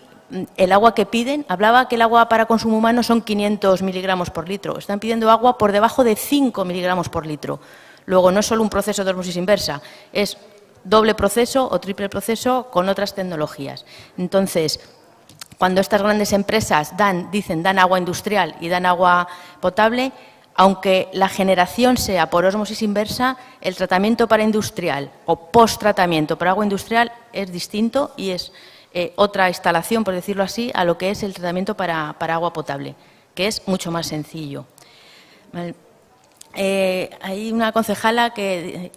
el agua que piden, hablaba que el agua para consumo humano son 500 miligramos por litro. Están pidiendo agua por debajo de 5 miligramos por litro. Luego, no es solo un proceso de ósmosis inversa, es doble proceso o triple proceso con otras tecnologías. Entonces, cuando estas grandes empresas dan agua industrial y dan agua potable, aunque la generación sea por ósmosis inversa, el tratamiento para industrial o post-tratamiento para agua industrial es distinto y es otra instalación, por decirlo así, a lo que es el tratamiento para agua potable, que es mucho más sencillo. ¿Vale? Hay una concejala que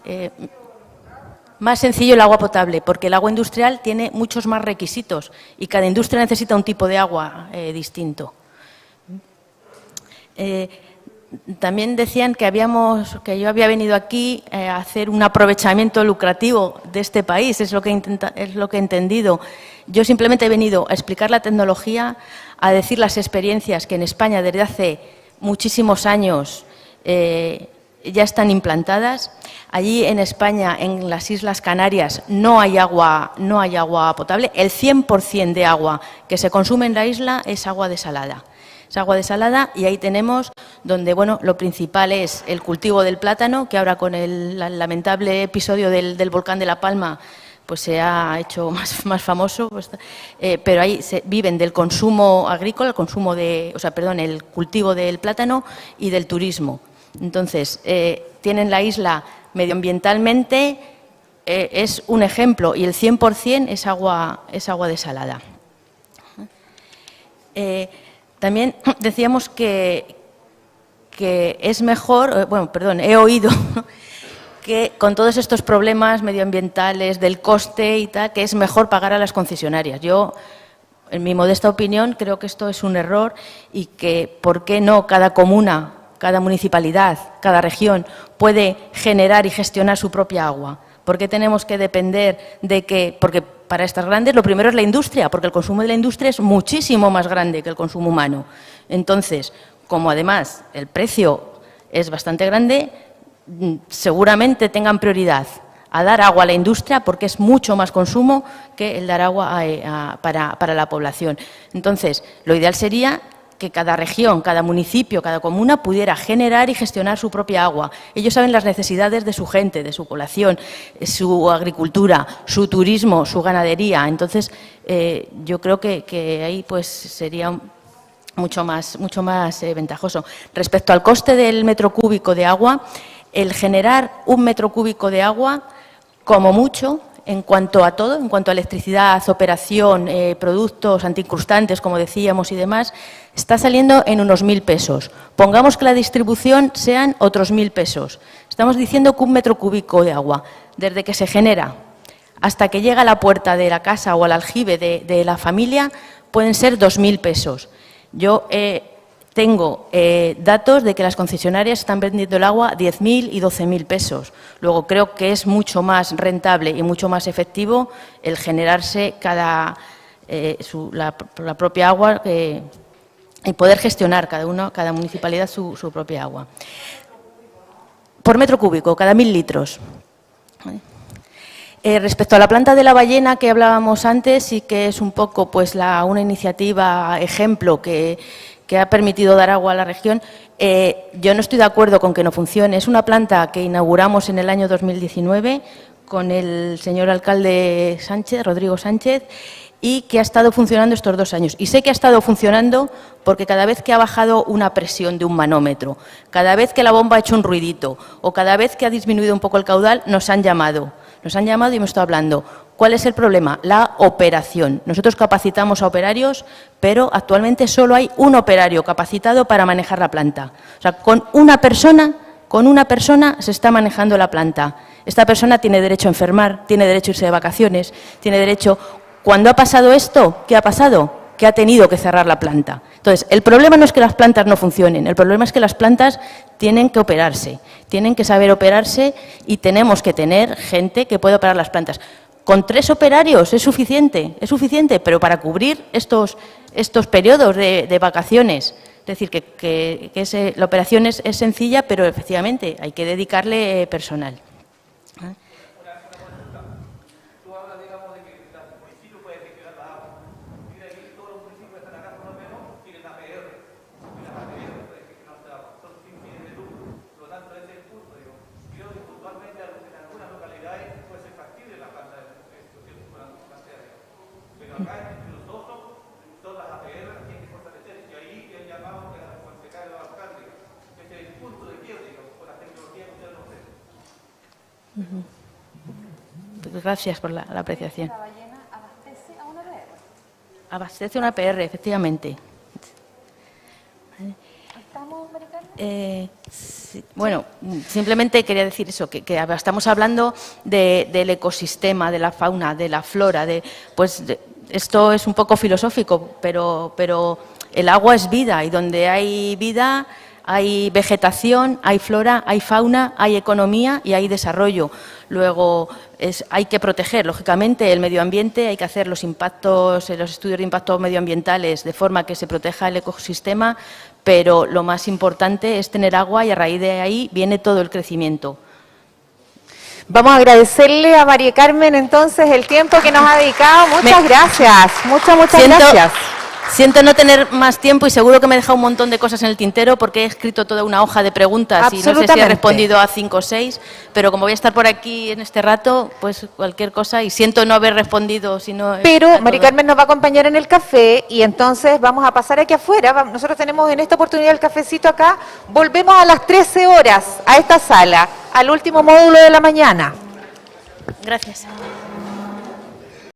más sencillo el agua potable, porque el agua industrial tiene muchos más requisitos y cada industria necesita un tipo de agua distinto. También decían que yo había venido aquí a hacer un aprovechamiento lucrativo de este país, es lo que he entendido. Yo simplemente he venido a explicar la tecnología, a decir las experiencias que en España desde hace muchísimos años ya están implantadas. Allí en España, en las Islas Canarias, no hay agua potable. El 100% de agua que se consume en la isla es agua desalada. Es agua desalada y ahí tenemos donde, bueno, lo principal es el cultivo del plátano, que ahora con el lamentable episodio del volcán de La Palma pues se ha hecho más famoso, pero ahí viven del consumo agrícola, el cultivo del plátano y del turismo. Entonces, tienen la isla medioambientalmente, es un ejemplo, y el 100% es agua desalada. También decíamos que es mejor, he oído que con todos estos problemas medioambientales, del coste y tal, que es mejor pagar a las concesionarias. Yo, en mi modesta opinión, creo que esto es un error y que, ¿por qué no cada comuna, cada municipalidad, cada región puede generar y gestionar su propia agua? ¿Por qué tenemos que depender de que...? Porque para estas grandes lo primero es la industria, porque el consumo de la industria es muchísimo más grande que el consumo humano. Entonces, como además el precio es bastante grande, seguramente tengan prioridad a dar agua a la industria porque es mucho más consumo que el dar agua para la población. Entonces, lo ideal sería que cada región, cada municipio, cada comuna pudiera generar y gestionar su propia agua. Ellos saben las necesidades de su gente, de su población, su agricultura, su turismo, su ganadería. Entonces, yo creo que ahí pues sería mucho más ventajoso. Respecto al coste del metro cúbico de agua, el generar un metro cúbico de agua, como mucho, en cuanto a todo, en cuanto a electricidad, operación, productos antiincrustantes, como decíamos, y demás, está saliendo en unos 1.000 pesos. Pongamos que la distribución sean otros 1.000 pesos. Estamos diciendo que un metro cúbico de agua, desde que se genera hasta que llega a la puerta de la casa o al aljibe de la familia, pueden ser 2.000 pesos. Yo tengo datos de que las concesionarias están vendiendo el agua a 10.000 y 12.000 pesos. Luego, creo que es mucho más rentable y mucho más efectivo el generarse la propia agua y poder gestionar cada municipalidad su propia agua. Por metro cúbico, cada 1.000 litros. Respecto a la planta de la ballena que hablábamos antes, sí que es un poco pues una iniciativa ejemplo que ha permitido dar agua a la región. Yo no estoy de acuerdo con que no funcione. Es una planta que inauguramos en el año 2019 con el señor alcalde Sánchez, Rodrigo Sánchez, y que ha estado funcionando estos 2 años. Y sé que ha estado funcionando porque cada vez que ha bajado una presión de un manómetro, cada vez que la bomba ha hecho un ruidito o cada vez que ha disminuido un poco el caudal, nos han llamado y hemos estado hablando. ¿Cuál es el problema? La operación. Nosotros capacitamos a operarios, pero actualmente solo hay un operario capacitado para manejar la planta. O sea, con una persona se está manejando la planta. Esta persona tiene derecho a enfermar, tiene derecho a irse de vacaciones, tiene derecho... Cuando ha pasado esto, ¿qué ha pasado? Que ha tenido que cerrar la planta. Entonces, el problema no es que las plantas no funcionen, el problema es que las plantas tienen que operarse, tienen que saber operarse y tenemos que tener gente que pueda operar las plantas. Con 3 operarios es suficiente, pero para cubrir estos periodos de vacaciones. Es decir, que la operación es sencilla, pero efectivamente hay que dedicarle personal. Gracias por la apreciación. ¿La ballena abastece a una APR? Abastece una APR, efectivamente. ¿Estamos, María Carmen? Sí, bueno, simplemente quería decir eso, que estamos hablando del ecosistema, de la fauna, de la flora, esto es un poco filosófico, pero el agua es vida y donde hay vida Hay vegetación, hay flora, hay fauna, hay economía y hay desarrollo. Luego hay que proteger, lógicamente, el medio ambiente, hay que hacer los estudios de impacto medioambientales de forma que se proteja el ecosistema, pero lo más importante es tener agua y a raíz de ahí viene todo el crecimiento. Vamos a agradecerle a María Carmen entonces el tiempo que nos ha dedicado. Muchas gracias, muchas gracias. Siento no tener más tiempo y seguro que me he dejado un montón de cosas en el tintero porque he escrito toda una hoja de preguntas y no sé si he respondido a 5 o 6, pero como voy a estar por aquí en este rato, pues cualquier cosa y siento no haber respondido. Pero María Carmen nos va a acompañar en el café y entonces vamos a pasar aquí afuera. Nosotros tenemos en esta oportunidad el cafecito acá. Volvemos a las 13 horas a esta sala, al último módulo de la mañana. Gracias.